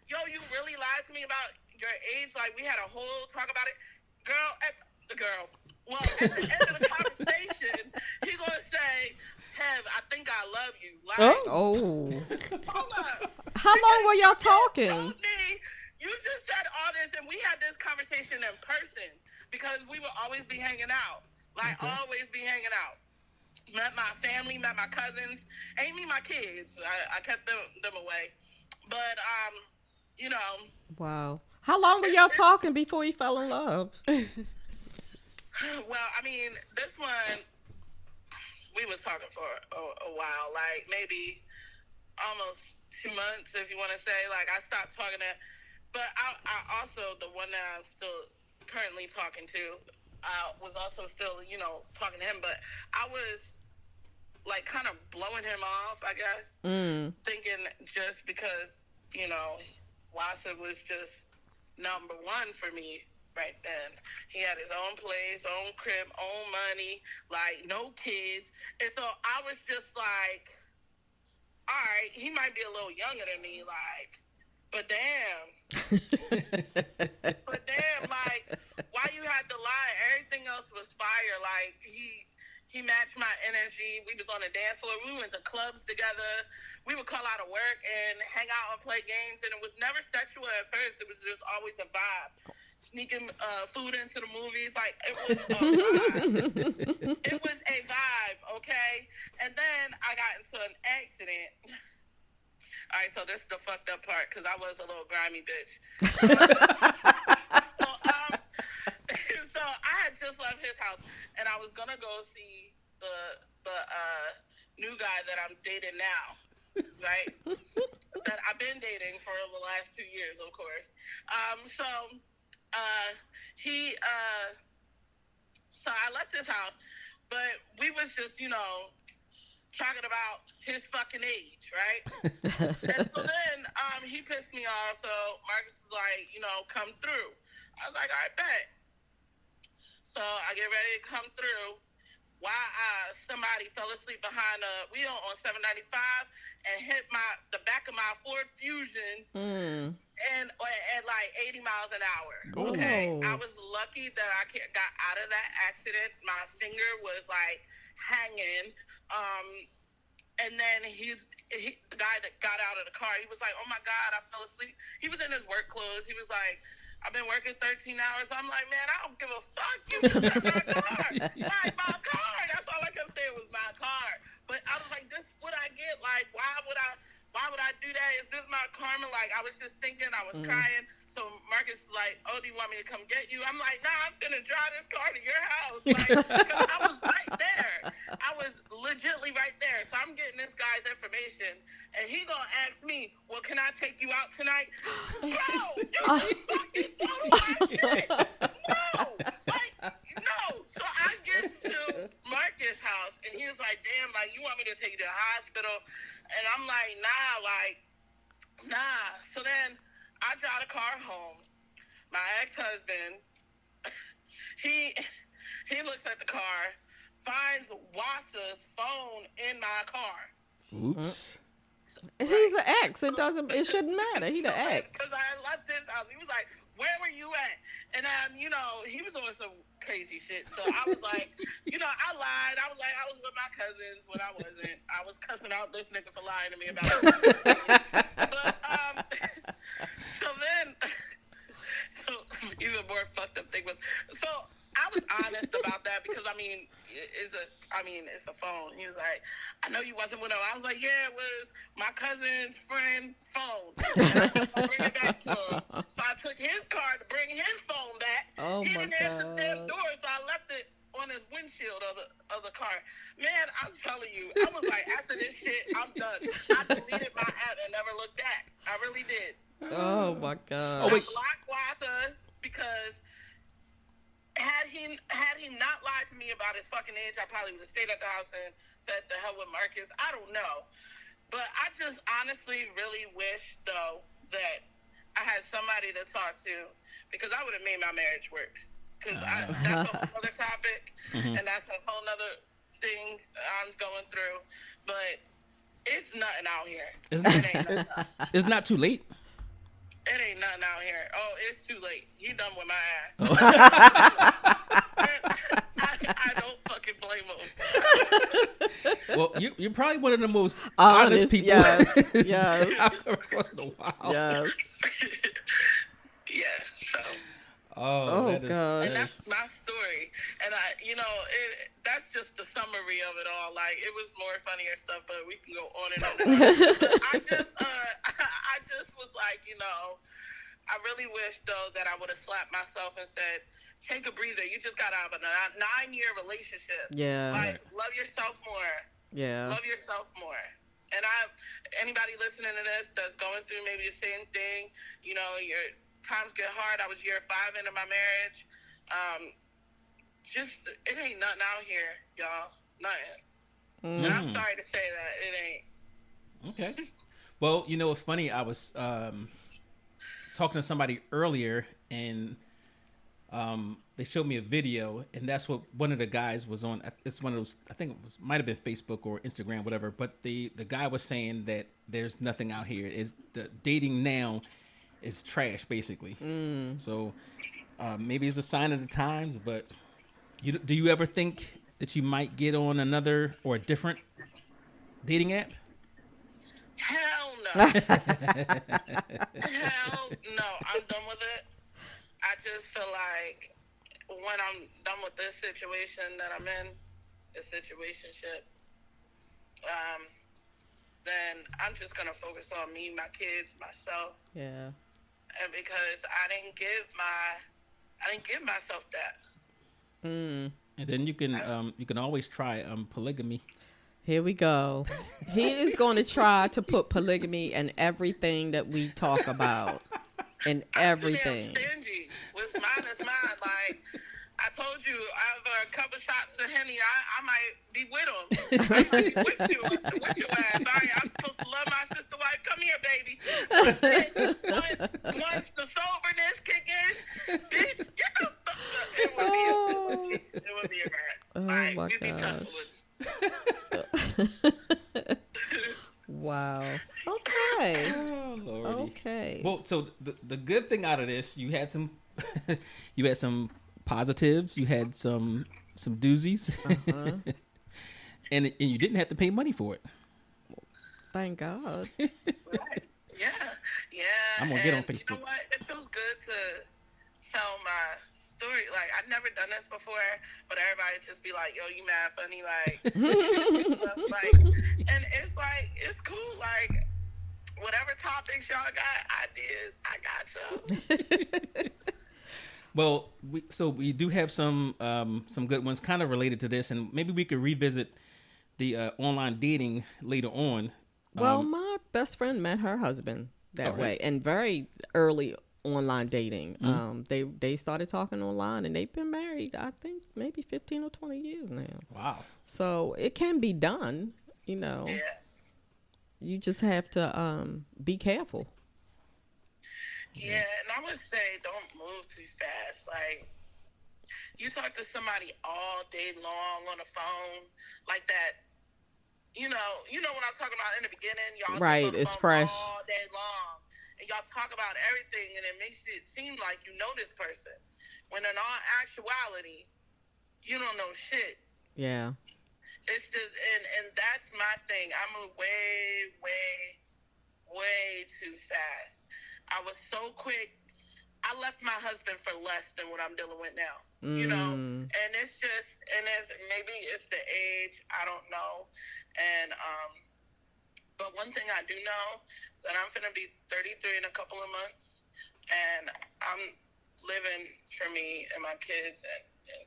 yo, you really lied to me about your age? Like, we had a whole talk about it. Well, at the end of the conversation, he gonna say, Hev, I think I love you. Like, Oh. hold up. How long were y'all Told talking? me, you just said all this, and we had this conversation in person because we would always be hanging out. Like, always be hanging out. Met my family, met my cousins. Ain't me my kids. I kept them away. But, Wow. How long were y'all talking before you fell in love? Well, I mean, this one, we was talking for a while, like maybe almost 2 months, if you want to say. Like, I stopped talking to, but I also, the one that I'm still currently talking to, I was also still, talking to him, but I was like kind of blowing him off, I guess, thinking just because, Wassa was just number one for me right then. He had his own place, own crib, own money, like no kids. And so I was just like, all right, he might be a little younger than me, like, but damn. But damn, like, why you had to lie? Everything else was fire. Like, he matched my energy. We was on the dance floor. We went to clubs together. We would call out of work and hang out and play games. And it was never sexual at first. It was just always a vibe. Sneaking food into the movies. Like, it was a vibe. It was a vibe, okay? And then I got into an accident. All right, so this is the fucked up part because I was a little grimy bitch. So I had just left his house, and I was gonna go see the new guy that I'm dating now, right? That I've been dating for the last 2 years, of course. So I left his house, but we was just, talking about his fucking age, right? And so then he pissed me off, so Marcus was like, come through. I was like, I bet. So I get ready to come through. Why somebody fell asleep behind a wheel on 795 and hit the back of my Ford Fusion and at like 80 miles an hour. Okay, I was lucky that I got out of that accident. My finger was like hanging. And then the guy that got out of the car, he was like, oh my God, I fell asleep. He was in his work clothes. He was like, I've been working 13 hours. I'm like, man, I don't give a fuck. You just got my car. Like, my car. That's all I kept saying was my car. But I was like, this is what I get. Like, why would I do that? Is this my karma? Like, I was just thinking, I was crying. So Marcus was like, oh, do you want me to come get you? I'm like, nah, I'm going to drive this car to your house. Like, because I was right there. I was legitimately right there. So I'm getting this guy's information. And he going to ask me, well, can I take you out tonight? Bro, you fucking total my shit. No. Like, no. So I get to Marcus' house, and he was like, damn, like, you want me to take you to the hospital? And I'm like, nah. So then I drive the car home. My ex-husband, he looks at the car, finds Watsa's phone in my car. Oops. He's an ex. It shouldn't matter. He's the ex. Because I left his house. He was like, where were you at? And he was doing some crazy shit. So I was like, I lied. I was like, I was with my cousins when I wasn't. I was cussing out this nigga for lying to me about it. But, so even more fucked up thing was, so I was honest about that because it's a phone. He was like, I know you wasn't with him. I was like, yeah, it was my cousin's friend's phone. And I was gonna bring it back to him. So I took his car to bring his phone back. Oh he my didn't answer the damn God. door, so I left it on his windshield of the car. Man, I'm telling you, I was like, after this shit, I'm done. I deleted my app and never looked back. I really did. Oh my God. Oh, wait. I blocked Wassa because had he not lied to me about his fucking age, I probably would have stayed at the house and said the hell with Marcus. I don't know. But I just honestly really wish, though, that I had somebody to talk to because I would have made my marriage work. Because that's a whole other topic, and that's a whole other thing I'm going through. But it's nothing out here. It's It ain't nothing. It's not too late. It ain't nothing out here. Oh, it's too late. He done with my ass. I don't fucking blame him. Well, you're probably one of the most honest people Yes. I've come across in a while. Yes. Yeah, so. Oh, God. And that's my story. And that's just the summary of it all. Like, it was more funnier stuff, but we can go on and on. I just was like, I really wish, though, that I would have slapped myself and said, take a breather. You just got out of a 9-year relationship. Yeah. Like, love yourself more. Yeah. Love yourself more. And anybody listening to this that's going through maybe the same thing, you know, your times get hard. I was year 5 into my marriage. Just, it ain't nothing out here, y'all. Nothing. And I'm sorry to say that. It ain't. Okay. Well, you know, it's funny. I was talking to somebody earlier, and they showed me a video, and that's what one of the guys was on. It's one of those, I think it was, might have been Facebook or Instagram, whatever. But the guy was saying that there's nothing out here. Is the dating now is trash, basically. So maybe it's a sign of the times. But do you ever think that you might get on another or a different dating app? Hell no. Hell no. I'm done with it. I just feel like when I'm done with this situation that I'm in, this situationship, then I'm just gonna focus on me, my kids, myself. Yeah. And because I didn't give myself that. And then you can always try polygamy. Here we go. He is going to try to put polygamy in everything that we talk about. In everything. I'm stingy. What's mine is mine. Like, I told you, after a couple shots of Henny, I might be with him. I might be with your ass. I'm supposed to love my sister wife. Come here, baby. Once the soberness kick in, bitch, get the fuck up. It would be a bad. Oh, like, my we'd be gosh. tussling. Wow. Okay. Oh, Lordy. Okay. Well, so the good thing out of this, you had some positives, you had some doozies, and you didn't have to pay money for it. Thank God. Right. Yeah. I'm gonna get on And Facebook. You know what? It feels good to tell my story. Like, I've never done this before, but everybody just be like, yo, you mad funny, like, like, and it's like, it's cool, like, whatever topics y'all got, ideas, I got y'all. Well, we do have some good ones kind of related to this, and maybe we could revisit the online dating later on. Well, my best friend met her husband that way, and very early online dating. They started talking online, and they've been married, I think, maybe 15 or 20 years now. Wow. So it can be done, you know. Yeah. You just have to be careful. Yeah, and I would say don't move too fast. Like, you talk to somebody all day long on the phone like that. You know what I'm talking about in the beginning. Y'all Right, talk on the it's phone fresh. all day long, and y'all talk about everything, and it makes it seem like you know this person, when in all actuality, you don't know shit. Yeah. It's just, and that's my thing. I move way, way, way too fast. I was so quick. I left my husband for less than what I'm dealing with now. You know, and it's just, maybe it's the age. I don't know. And but one thing I do know is that I'm gonna be 33 in a couple of months, and I'm living for me and my kids, and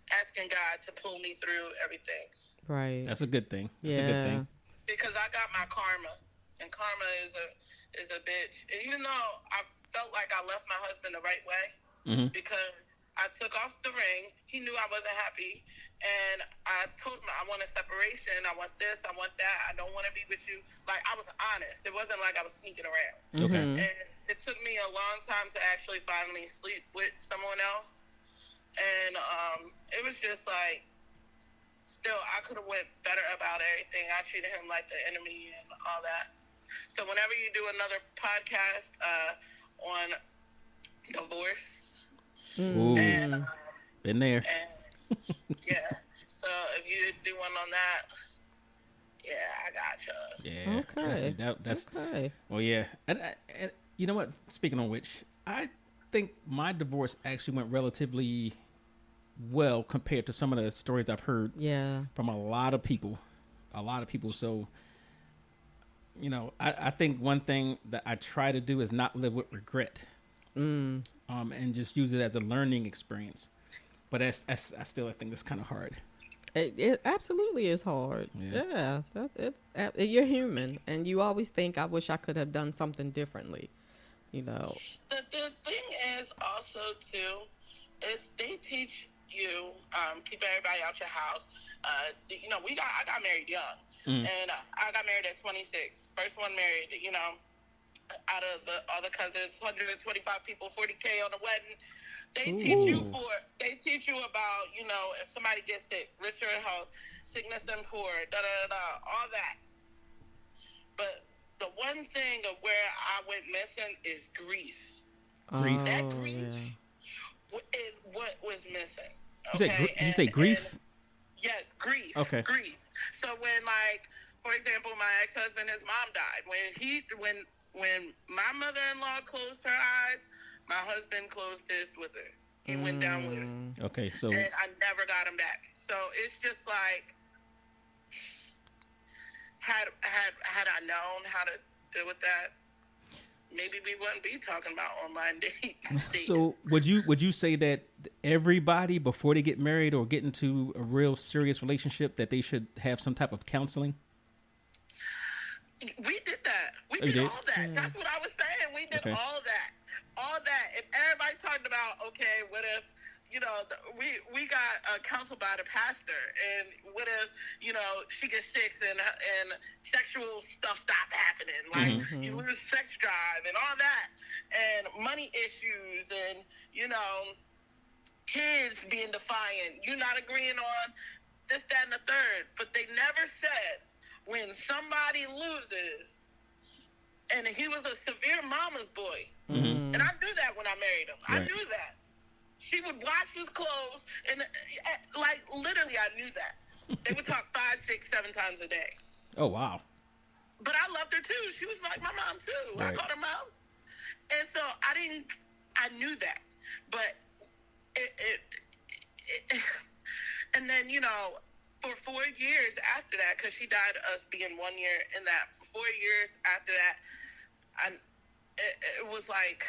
asking God to pull me through everything. Right. That's a good thing. That's a good thing. Because I got my karma, and karma is a bitch. And even though I felt like I left my husband the right way, because I took off the ring, he knew I wasn't happy, and I told him I want a separation, I want this, I want that, I don't want to be with you. Like, I was honest. It wasn't like I was sneaking around. Okay. And it took me a long time to actually finally sleep with someone else. And it was just like, still, I could have went better about everything. I treated him like the enemy and all that. So whenever you do another podcast on divorce, Ooh, and, been there. and yeah, so if you do one on that, yeah, I got you. Yeah. Okay. That's okay. well, yeah. And you know what? Speaking of which, I think my divorce actually went relatively well compared to some of the stories I've heard from a lot of people. So, you know, I think one thing that I try to do is not live with regret. and just use it as a learning experience. But I think it's kind of hard. It absolutely is hard. Yeah. You're human, and you always think, I wish I could have done something differently. You know. The thing is also too, is they teach you keep everybody out your house. You know, I got married young, and I got married at 26. First one married. You know, out of all the cousins, 125 people, 40K on the wedding. They teach you about, you know, if somebody gets sick, richer in health, sickness and poor, all that. But the one thing of where I went missing is grief. Grief. That grief is what was missing. Did you say grief? Yes, grief. Okay. Grief. So when, like, for example, my ex-husband, his mom died. When my mother-in-law closed her eyes, my husband closed his with her. He went down with her. Okay, so. And I never got him back. So it's just like, had I known how to deal with that, maybe we wouldn't be talking about online dating. So would you say that everybody, before they get married or get into a real serious relationship, that they should have some type of counseling? We did that. We You did did? all that. That's what I was saying. We did Okay. all that. All that. If everybody talked about, okay, what if, you know, we got counseled by the pastor, and what if, you know, she gets sick and sexual stuff stopped happening, like you lose sex drive and all that, and money issues, and, you know, kids being defiant, you're not agreeing on this, that, and the third, but they never said when somebody loses, and he was a severe mama's boy, and I knew that when I married him. I Right. knew that. She would wash his clothes, and like literally, I knew that. They would talk 5, 6, 7 times a day. Oh wow. But I loved her too. She was like my mom too. Right. I called her mom, and so I knew that. But and then, you know, for 4 years after that, because she died us being 1 year in that. For 4 years after that, it was like.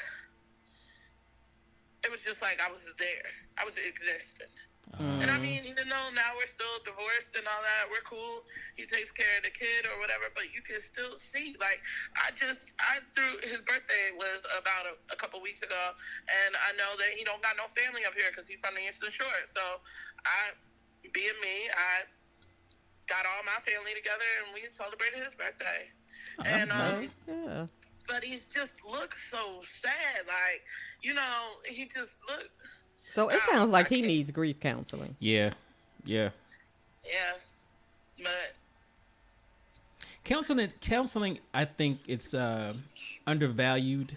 It was just like I was there. I was existing. And I mean, even though now we're still divorced and all that, we're cool. He takes care of the kid or whatever, but you can still see, like, I threw, his birthday was about a couple weeks ago, and I know that he don't got no family up here because he's from the Eastern Shore. So being me, I got all my family together and we celebrated his birthday. Oh, that's nice. Yeah. But he just looks so sad, like, you know, he just looked. So it sounds like he needs grief counseling. Yeah. Yeah, but Counseling, I think it's undervalued.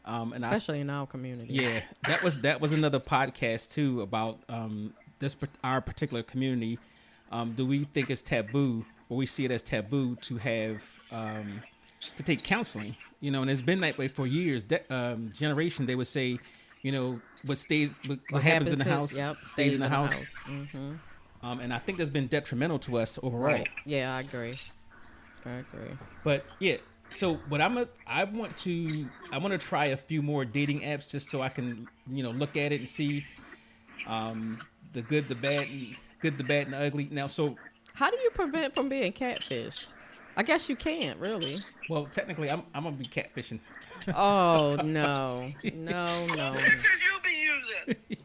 And Especially in our community. Yeah, that was another podcast too about our particular community. Do we think it's taboo, or we see it as taboo to have to take counseling? You know, and it's been that way for years. Generations, they would say, you know, what happens in the house stays in the house. And I think that's been detrimental to us overall. Right. Yeah, I agree. But yeah, so what I want to try a few more dating apps just so I can, you know, look at it and see the good, the bad, and the ugly. Now, so How do you prevent from being catfished? I guess you can't, really. well, technically, I'm gonna be catfishing. Oh, no. what pictures you be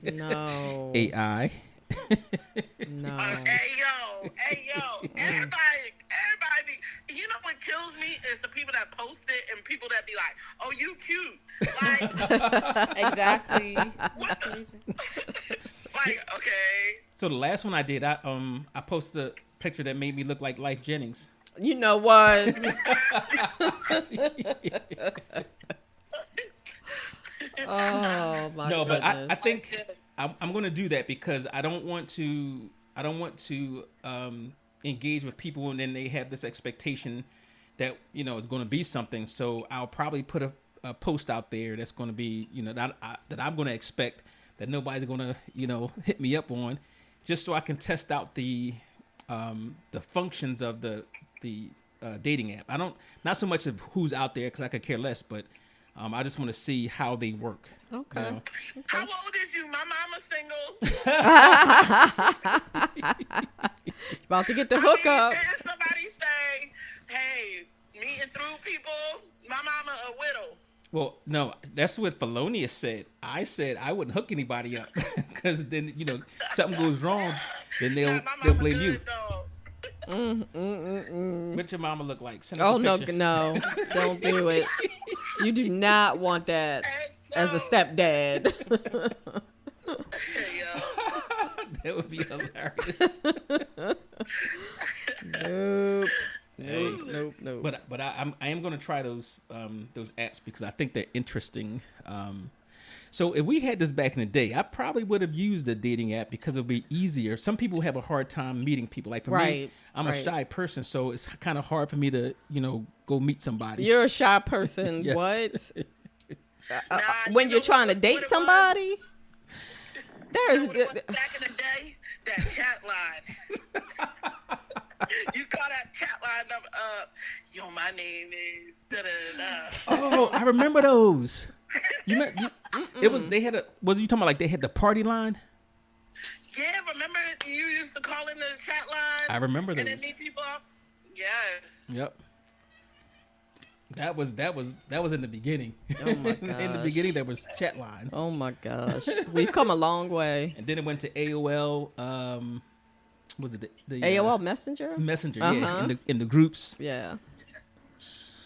using? No. AI. No. Hey yo, everybody be, you know what kills me is the people that post it and people that be like, oh, you cute. Like, Exactly. what the? Like, okay. So the last one I did, I posted a picture that made me look like Life Jennings. You know what? Oh my No, but goodness. I think I'm going to do that because I don't want to engage with people and then they have this expectation that, you know, it's going to be something. So I'll probably put a post out there that's going to be, you know, that I'm going to expect that nobody's going to, you know, hit me up on, just so I can test out the functions of the dating app. Not so much of who's out there because I could care less, but I just want to see how they work. Okay. You know? How old is you? My mama's single. About to get the hookup. Did somebody say, hey, meeting through people? My mama a widow. Well, no, that's what Felonious said. I said I wouldn't hook anybody up because then something goes wrong, then My they'll mama blame you. good, though. What your mama look like? Send us Oh a no, picture. no, don't do it. You do not want that as a stepdad. Hey, yo. That would be hilarious. Nope. But I am going to try those apps because I think they're interesting. So if we had this back in the day, I probably would have used the dating app because it would be easier. Some people have a hard time meeting people. Like for me, I'm a shy person, so it's kind of hard for me to go meet somebody. You're a shy person. Yes. What? Nah, When you you're know trying to what date it was? somebody, there's. Back in the day, that chat line. You call that chat line number up. Yo, my name is da-da-da-da. Oh, I remember those. It was they had was you talking about like they had the party line? Yeah, remember you used to call in the chat line? I remember And then those. meet people up? Yes. Yep. That was in the beginning. Oh my In the gosh. beginning, there was chat lines. Oh my gosh, we've come a long way. And then it went to AOL. Was it the AOL Messenger? Messenger? Uh-huh. Yeah, in the groups. Yeah.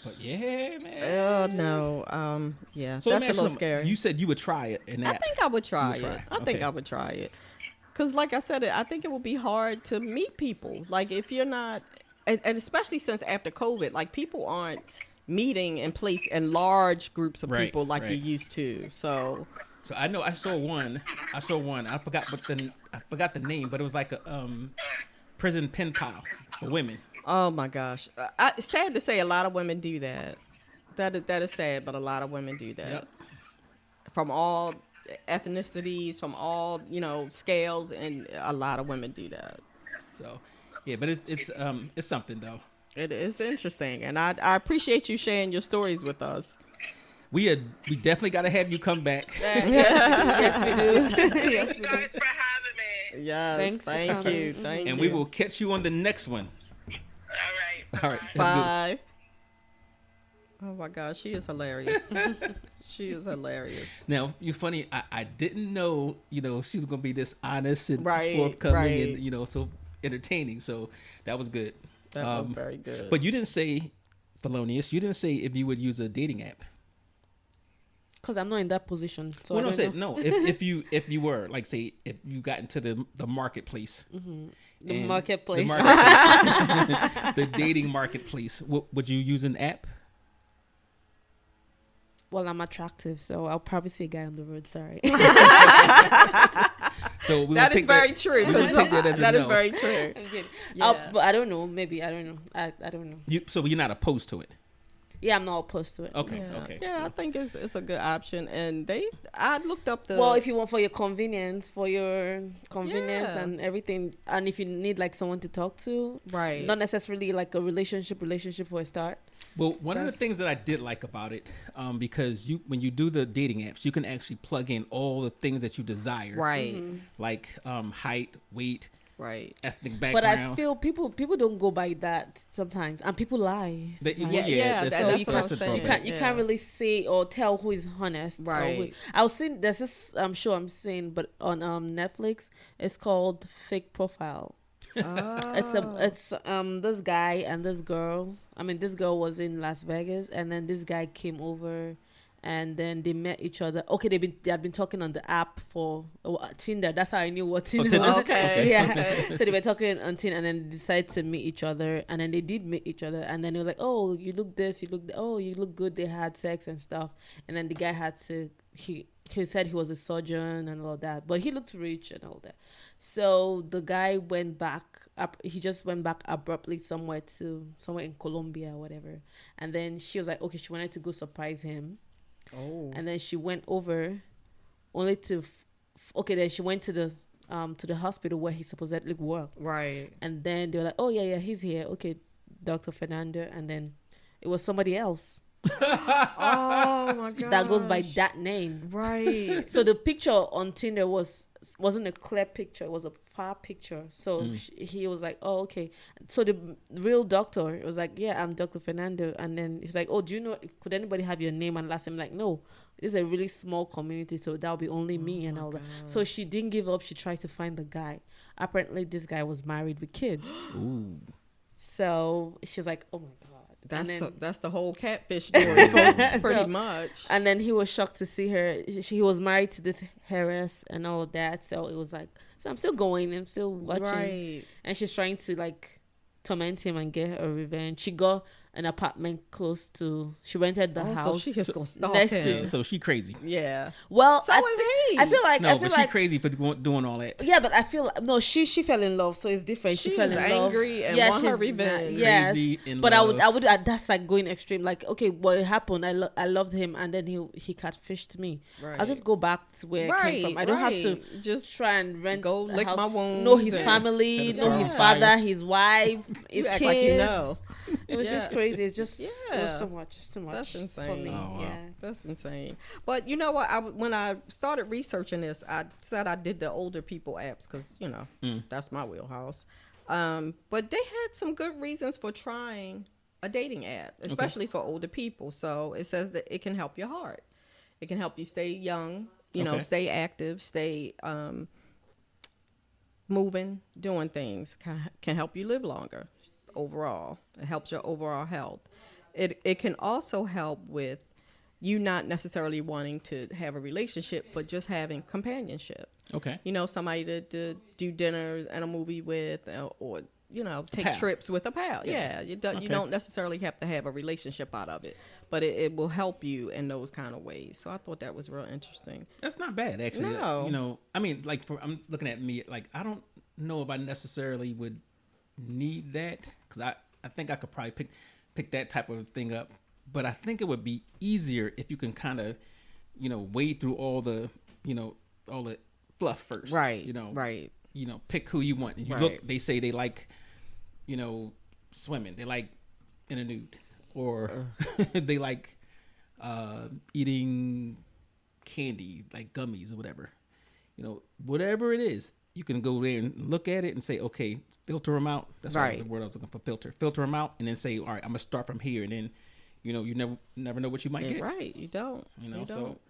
But yeah, man. Oh no. Yeah, So let that's me a ask little you, scary. You said you would try it, and I that think I would try You would it. try. I think Okay. I would try it. Because like I said, I think it would be hard to meet people. Like if you're not, and especially since after COVID, like people aren't meeting in large groups of Right, people like right. you used to. So So I know I saw one. I forgot the name, but it was like a prison pen pal for women. oh my gosh, it's sad to say a lot of women do that. That is sad, but a lot of women do that. Yep. From all ethnicities, from all scales, and a lot of women do that. So yeah, but it's something though. It is interesting, and I appreciate you sharing your stories with us. We definitely got to have you come back. Yes, we do. Thank you guys for having me. Yes, Thanks for thank coming. you, thank And you. we will catch you on the next one. All right. All right. Bye. Oh my gosh, she is hilarious. She is hilarious. Now, you're funny. I didn't know, she was going to be this honest and Right, forthcoming right. and, so entertaining. So that was good. That was very good. But you didn't say, Felonious, you didn't say if you would use a dating app. Because I'm not in that position. So Well, I no, don't say, know. no. If you were, like, say, if you got into the marketplace. The and marketplace. The, marketplace, the dating marketplace. Would you use an app? Well, I'm attractive, so I'll probably see a guy on the road. Sorry. So we that will is take very true. we will 'Cause take that as a that is no. very true. I'm kidding. Yeah. But I don't know. Maybe I don't know. I don't know. So you're not opposed to it? Yeah, I'm not opposed to it. Okay. Yeah, Okay. yeah, I so- think it's a good option. And I looked up the. Well, if you want for your convenience Yeah. and everything, and if you need like someone to talk to, right, not necessarily like a relationship for a start. Well, one of the That's- things that I did like about it, because when you do the dating apps, you can actually plug in all the things that you desire, right, like height, weight, right. ethnic But background. I feel people don't go by that sometimes, and people lie. They- sometimes. well, Yeah, that's that's the what I'm drawback. saying. You Yeah. can't really say or tell who is honest. or Right. I was seeing there's this show I'm seeing, but on Netflix, it's called Fake Profile. It's this guy and this girl. I mean, this girl was in Las Vegas, and then this guy came over, and then they met each other. Okay, they had been talking on the app for Tinder. That's how I knew what Tinder Tinder? was. Okay. Yeah. So they were talking on Tinder, and then they decided to meet each other, and then they did meet each other, and then they were like, "Oh, you look this, you look you look good." They had sex and stuff, and then the guy had to he said he was a surgeon and all that, but he looked rich and all that. So the guy went back up. He just went back abruptly somewhere in Colombia or whatever. And then she was like, okay, she wanted to go surprise him. Oh. And then she went over, only to, then she went to the hospital where he supposedly worked. Right. And then they were like, oh yeah, he's here. Okay, Dr. Fernando. And then it was somebody else. Oh my god. That goes by that name. Right. So the picture on Tinder wasn't a clear picture. It was a far picture. So he was like, oh, okay. So the real doctor was like, yeah, I'm Dr. Fernando. And then he's like, oh, do you know, could anybody have your name and last name? Like, no, this is a really small community, so that'll be only me and all that. So she didn't give up. She tried to find the guy. Apparently, this guy was married with kids. Ooh. So she's like, oh my God. That's the whole catfish story, pretty much. And then he was shocked to see her. He was married to this heiress and all of that. So it was like, so I'm still going. I'm still watching. Right. And she's trying to like torment him and get her revenge. She got an apartment close to. She rented the house. So she just gonna stalk next him. to- So she crazy. Yeah. Well, So is he. I feel like No, I feel but she like crazy for doing all that. yeah, but I feel no. She fell in love, so it's different. She She's fell in love. angry and want her she's revenge. Yes, Crazy in but love. I would. That's like going extreme. Like, okay, what happened? I loved him, and then he catfished me. Right. I'll just go back to where I came from. I don't have to just try and rent go the lick house. my wounds. Know his and- family, Set know us his on father, fire. his wife, his You act kids. like you know. It was just Yeah. crazy. It's just it Yeah. was so much. It's too much. That's for insane. me. Oh, wow. Yeah. That's insane. But you know what? When I started researching this, I said I did the older people apps because that's my wheelhouse. But they had some good reasons for trying a dating app, especially for older people. So it says that it can help your heart. It can help you stay young. Okay. Stay active, stay moving, doing things. Can help you live longer. Overall, it helps your overall health. It can also help with you not necessarily wanting to have a relationship, but just having companionship. Okay. Somebody to do dinner and a movie with, or take pal. trips with a pal. Yeah, you don't necessarily have to have a relationship out of it, but it will help you in those kind of ways. So I thought that was real interesting. That's not bad, actually. No. I mean, like, I'm looking at me, like, I don't know if I necessarily would need that, because I think I could probably pick that type of thing up. But I think it would be easier if you can kind of, wade through all the fluff first. Right. Right. Pick who you want. And you look, they say they like, swimming. They like in a nude. Or they like eating candy, like gummies or whatever. Whatever it is, you can go there and look at it and say, okay, filter them out. That's right. The word I was looking for, filter. Filter them out, and then say, all right, I'm going to start from here. And then, you never know what you might get. Right. You don't.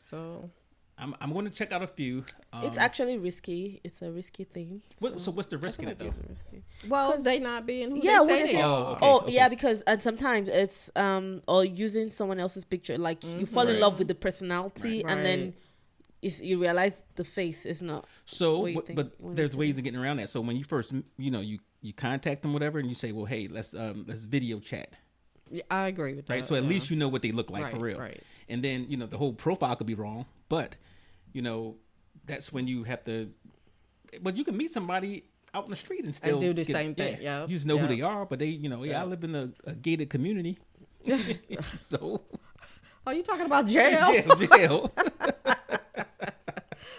So I'm going to check out a few. It's actually risky. It's a risky thing. So what's the risk in it, though? It's risky. Well, they not being who Yeah, they what say is they it? are. okay. Yeah, because and sometimes it's or using someone else's picture. Like you fall in Right. love with the personality, Right. and then you realize the face is not. So, what you think but when there's it's- ways of getting around that. So when you first, you contact them, whatever, and you say, well, hey, let's video chat. Yeah, I agree with that. Right. So at yeah. least you know what they look like for Right, real. right. And then, the whole profile could be wrong, but, that's when you have to, but you can meet somebody out in the street and still do the same thing. Yeah. You just know who Yeah. they are, but they, I live in a gated community. So. Are you talking about jail? Jail.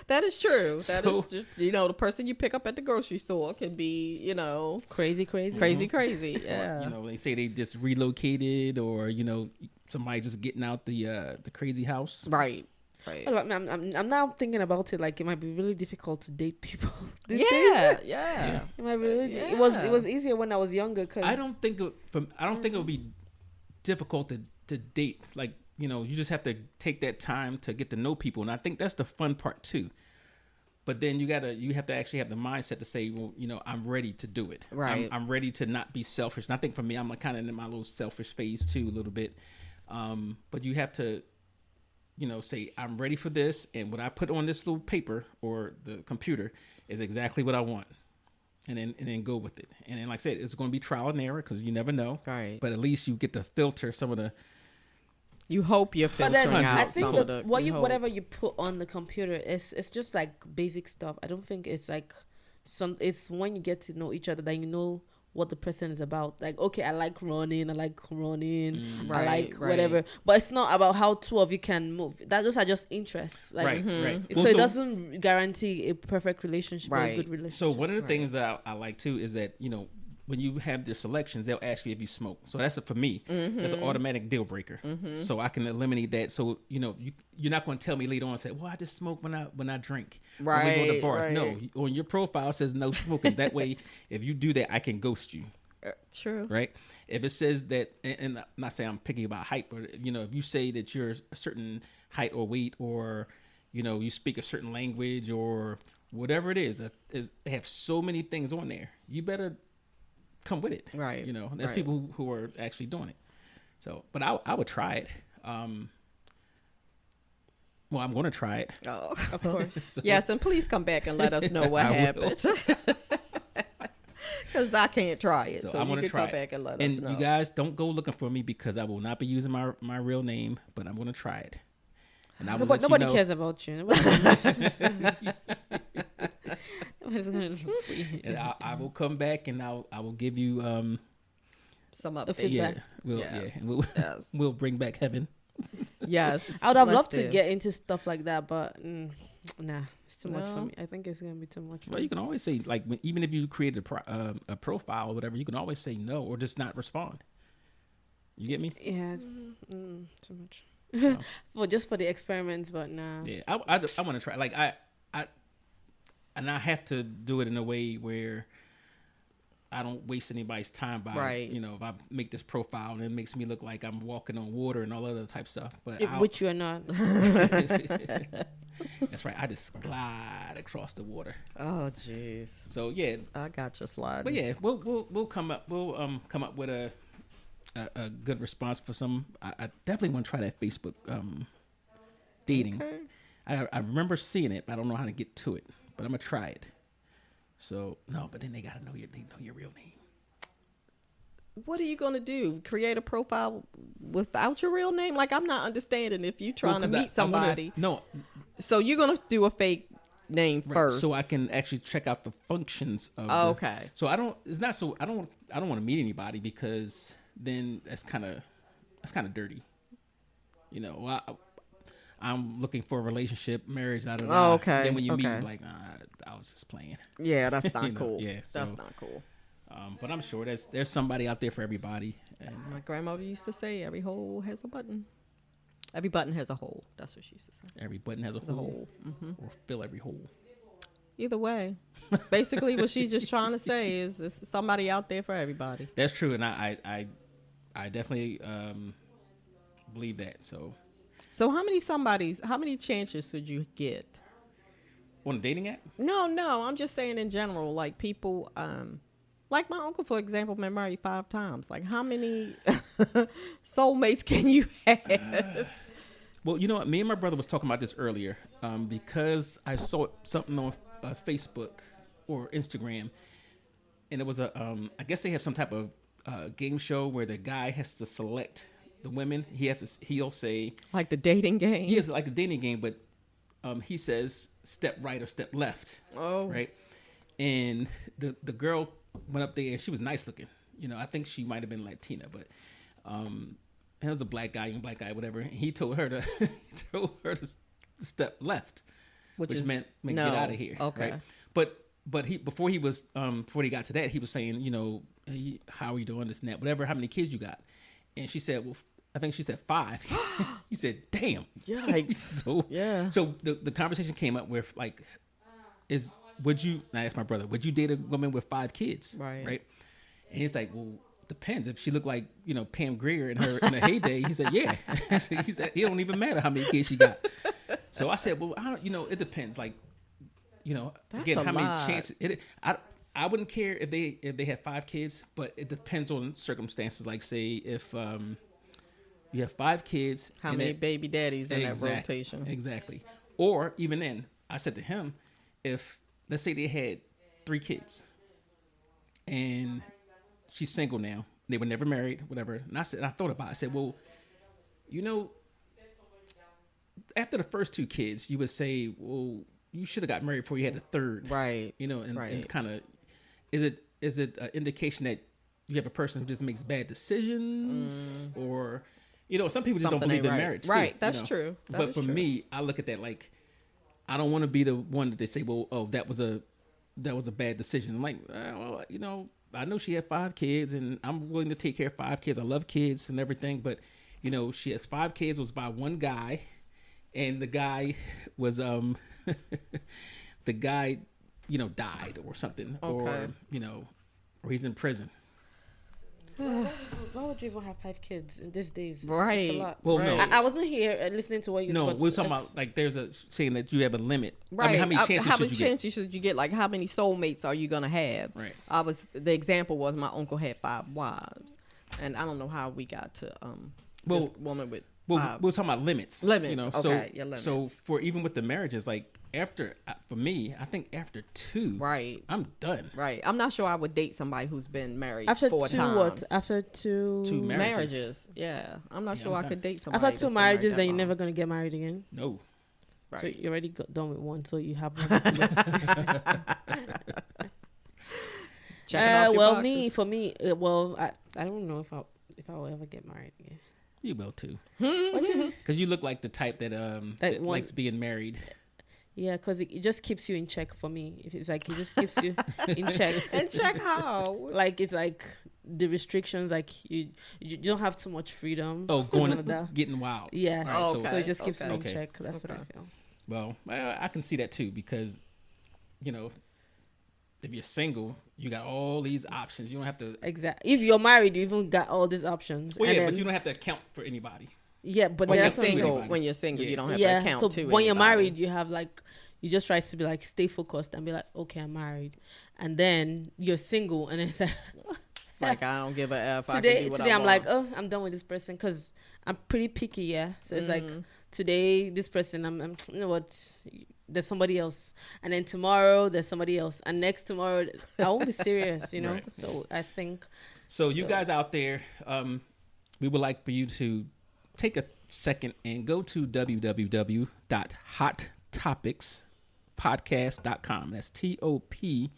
That is true. That So- is just, the person you pick up at the grocery store can be, Crazy. crazy. Yeah. They say they just relocated, or somebody just getting out the crazy house. Right. Right. Well, I'm now thinking about it. Like it might be really difficult to date people. these days. Yeah. It might be really. Yeah. It was easier when I was younger. Cause I don't think it would be difficult to date. Like, you just have to take that time to get to know people, and I think that's the fun part too. But then you have to actually have the mindset to say, well, I'm ready to do it. Right. I'm ready to not be selfish. And I think for me, I'm kind of in my little selfish phase too, a little bit. But you have to, say, I'm ready for this, and what I put on this little paper or the computer is exactly what I want. And then go with it. And then, like I said, it's going to be trial and error because you never know. Right. But at least you get to filter some of the. You hope you're But filtering then out I think some that of the whatever you put on the computer it's just like basic stuff. I don't think it's like it's when you get to know each other that you know what the person is about. Like, okay, I like running, I Right, like right. whatever. But it's not about how two of you can move. Those are just interests. Like, Right. So Well, it doesn't guarantee a perfect relationship or a Right. good relationship. So one of the things that I like too is that when you have the selections, they'll ask you if you smoke. So that's for me. That's an automatic deal breaker. So I can eliminate that. So you're not going to tell me later on and say, well, I just smoke when I drink. When we go to bars. Right. No, on your profile it says no smoking. That way, if you do that, I can ghost you. True. Right. If it says that, and I'm not saying I'm picky about height, but if you say that you're a certain height or weight, or you speak a certain language or whatever it is, they have so many things on there. You better come with it. Right. There's people who are actually doing it. So, but I would try it. Well, I'm going to try it. Oh, Of course. So, yes, and please come back and let us know what I will. happened. Because I can't try it. So So I'm you gonna can try come it. back and let us And know. you guys don't go looking for me, because I will not be using my real name, but I'm going to try it. And I will let Nobody you know. cares about you. Nobody's gonna look for you. And I will come back and I will give you Some A updates. feedback. Yes. we'll Yes. we'll bring back heaven. Yes. I would have let's loved to do. get into stuff like that, but nah, it's too much for No? me. I think it's gonna be too much for Well, me. you can always say, like, even if you created a profile or whatever, you can always say no or just not respond. You get me? Yeah, too much. No. Well, just for the experiments, but nah. Yeah, I want to try. Like I have to do it in a way where I don't waste anybody's time by, Right. if I make this profile and it makes me look like I'm walking on water and all other type stuff. But Which you are not. that's right. I just glide across the water. Oh, jeez. So yeah, I got your slide. but yeah, we'll come up with a good response for some. I definitely want to try that Facebook dating. Okay. I remember seeing it, but I don't know how to get to it. But I'm gonna try it. So no, but then they gotta know your real name. What are you going to do? Create a profile without your real name? Like, I'm not understanding if you're trying to meet somebody. No, So you're going to do a fake name right, first. so I can actually check out the functions of. Oh, the- okay. So I don't. It's not so. I don't want to meet anybody, because then that's kind of dirty. I'm looking for a relationship, marriage. I don't know. Oh, okay, Then when you meet, okay. you're like, I was just playing. Yeah, that's not You know, cool. yeah, That's so- not cool. But I'm sure there's somebody out there for everybody. And My grandmother used to say, every hole has a button. Every button has a hole. That's what she used to say. every button has a Has a hole, hole. or fill every hole. Either way. Basically, what she's just trying to say is there's somebody out there for everybody. That's true, and I definitely believe that. So So how many chances should you get? on a dating app, No, I'm just saying in general, like people, like my uncle, for example, been married 5 times. Like, how many soulmates can you have? well, you know what? Me and my brother was talking about this earlier, because I saw something on Facebook or Instagram, and it was I guess they have some type of game show where the guy has to select the women. He'll say, Like the dating game? he has like a dating game, but he says step right or step left. Oh. Right. And the girl went up there and she was nice looking. I think she might have been Latina, but it was a black guy, whatever. And he told her to step left, which meant no. get out of here. Okay. Right? But before he got to that, he was saying, hey, how are you doing, this and that, whatever, how many kids you got? And she said, well, I think she said 5. He said, damn. Yikes. So Yeah. So the conversation came up with, like, I asked my brother, would you date a woman with 5 kids? Right. And he's like, well, depends. If she looked like, Pam Grier in her heyday, he said, yeah. He said, it don't even matter how many kids she got. So I said, well, it depends. Like, That's again, a how many lot. chances? I wouldn't care if they had 5 kids, but it depends on circumstances. Like, say if you have 5 kids, How and many then- baby daddies in that Exactly, rotation? Exactly. Or even then, I said to him, if let's say they had 3 kids and she's single now, they were never married, whatever. And I thought about it. I said, well, after the first 2 kids, you would say, well, you should have got married before you had a third. Right. And Right. kind of, is it an indication that you have a person who just makes bad decisions, or some people just don't Something believe ain't in right. marriage. too, Right, that's true. That But is for true. me, I look at that like, I don't want to be the one that they say, well, oh, that was a bad decision. I'm like, well, I know she had 5 kids, and I'm willing to take care of 5 kids. I love kids and everything, but you know, she has 5 kids. Was by one guy, and the guy was the guy, you know, died or something, or you know, or he's in prison. Why would you even have 5 kids in these days? Right. It's a lot. Well, no. I wasn't here listening to what you. No, spoke we're to. talking about like there's a saying that you have a limit. Right. I mean, how many chances should you get? Like, how many soulmates are you gonna have? Right. The example was my uncle had 5 wives, and I don't know how we got to this woman with. Well, we're talking about limits. Limits. You know, Okay, your limits. So for even with the marriages, like after for me, I think after 2, Right. I'm done. Right. I'm not sure I would date somebody who's been married after 4 2 times. what? After 2 2 marriages. marriages. Yeah. I'm not Yeah, sure I'm I done. could date somebody. After 2 that's been married marriages, that and you're long. never gonna get married again. No. Right. So you already got done with one, so you have one. Checking off your well, boxes. for me, I don't know if I will ever get married again. You will too. What you? Because you look like the type that That one- likes being married. Yeah, because it just keeps you in check for me. If it's like it just keeps you in check. And check how. Like it's like the restrictions, like you don't have too much freedom. Oh, going Like that. getting wild. Yeah, All right, so so- it just keeps me in Okay. check. That's what I Okay. feel. Well, I can see that too because, you know, if you're single, you got all these options. You don't have to. Exactly. If you're married, you even got all these options. Well, And yeah, then- but you don't have to account for anybody. Yeah, but When you're that's what I'm saying. single, anybody. you don't have Yeah, to account so to when you're anybody. married, you have like you just try to be like stay focused and be like, okay, I'm married, and then you're single, and it's like, Like, I don't give a F. I can today do what I'm I like, want. oh, I'm done with this person because I'm pretty picky, yeah. So it's like Mm-hmm. today this person, I'm you know what, there's somebody else, and then tomorrow there's somebody else, and next tomorrow I won't be serious, you know. Right. So I think So you guys out there, we would like for you to take a second and go to www.hottopicspodcast.com. That's TOPIX,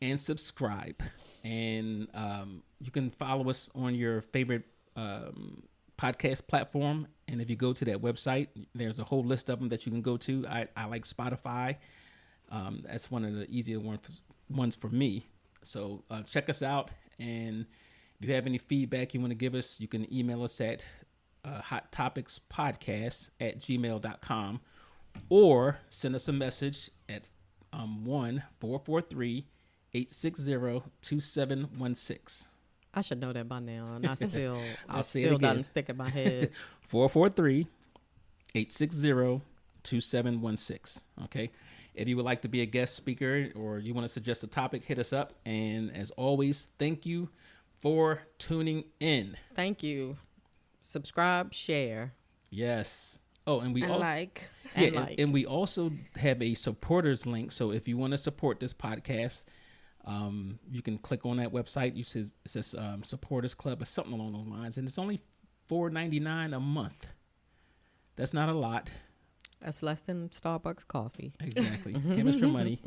and subscribe. And you can follow us on your favorite podcast platform. And if you go to that website, there's a whole list of them that you can go to. I like Spotify. That's one of the easier ones for me. So check us out. And if you have any feedback you want to give us, you can email us at hottopicspodcast@gmail.com or send us a message at 1-443-860-2716. I should know that by now, and I still, I'll it say it still again. doesn't stick in my head. 443-860-2716. Okay. If you would like to be a guest speaker or you want to suggest a topic, hit us up. And as always, thank you for tuning in. Thank you. Subscribe, share, Yes. Oh, and we and all like and yeah, like. and we also have a supporters link. So if you want to support this podcast, you can click on that website. It says supporters club or something along those lines, and it's only $4.99 a month. That's not a lot. That's less than Starbucks coffee. Exactly. Give us your money,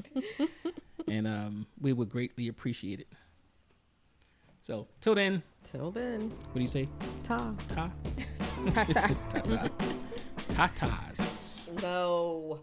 and we would greatly appreciate it. So till then, Till then, what do you say? ta. Ta ta ta. ta ta. Tatas. No.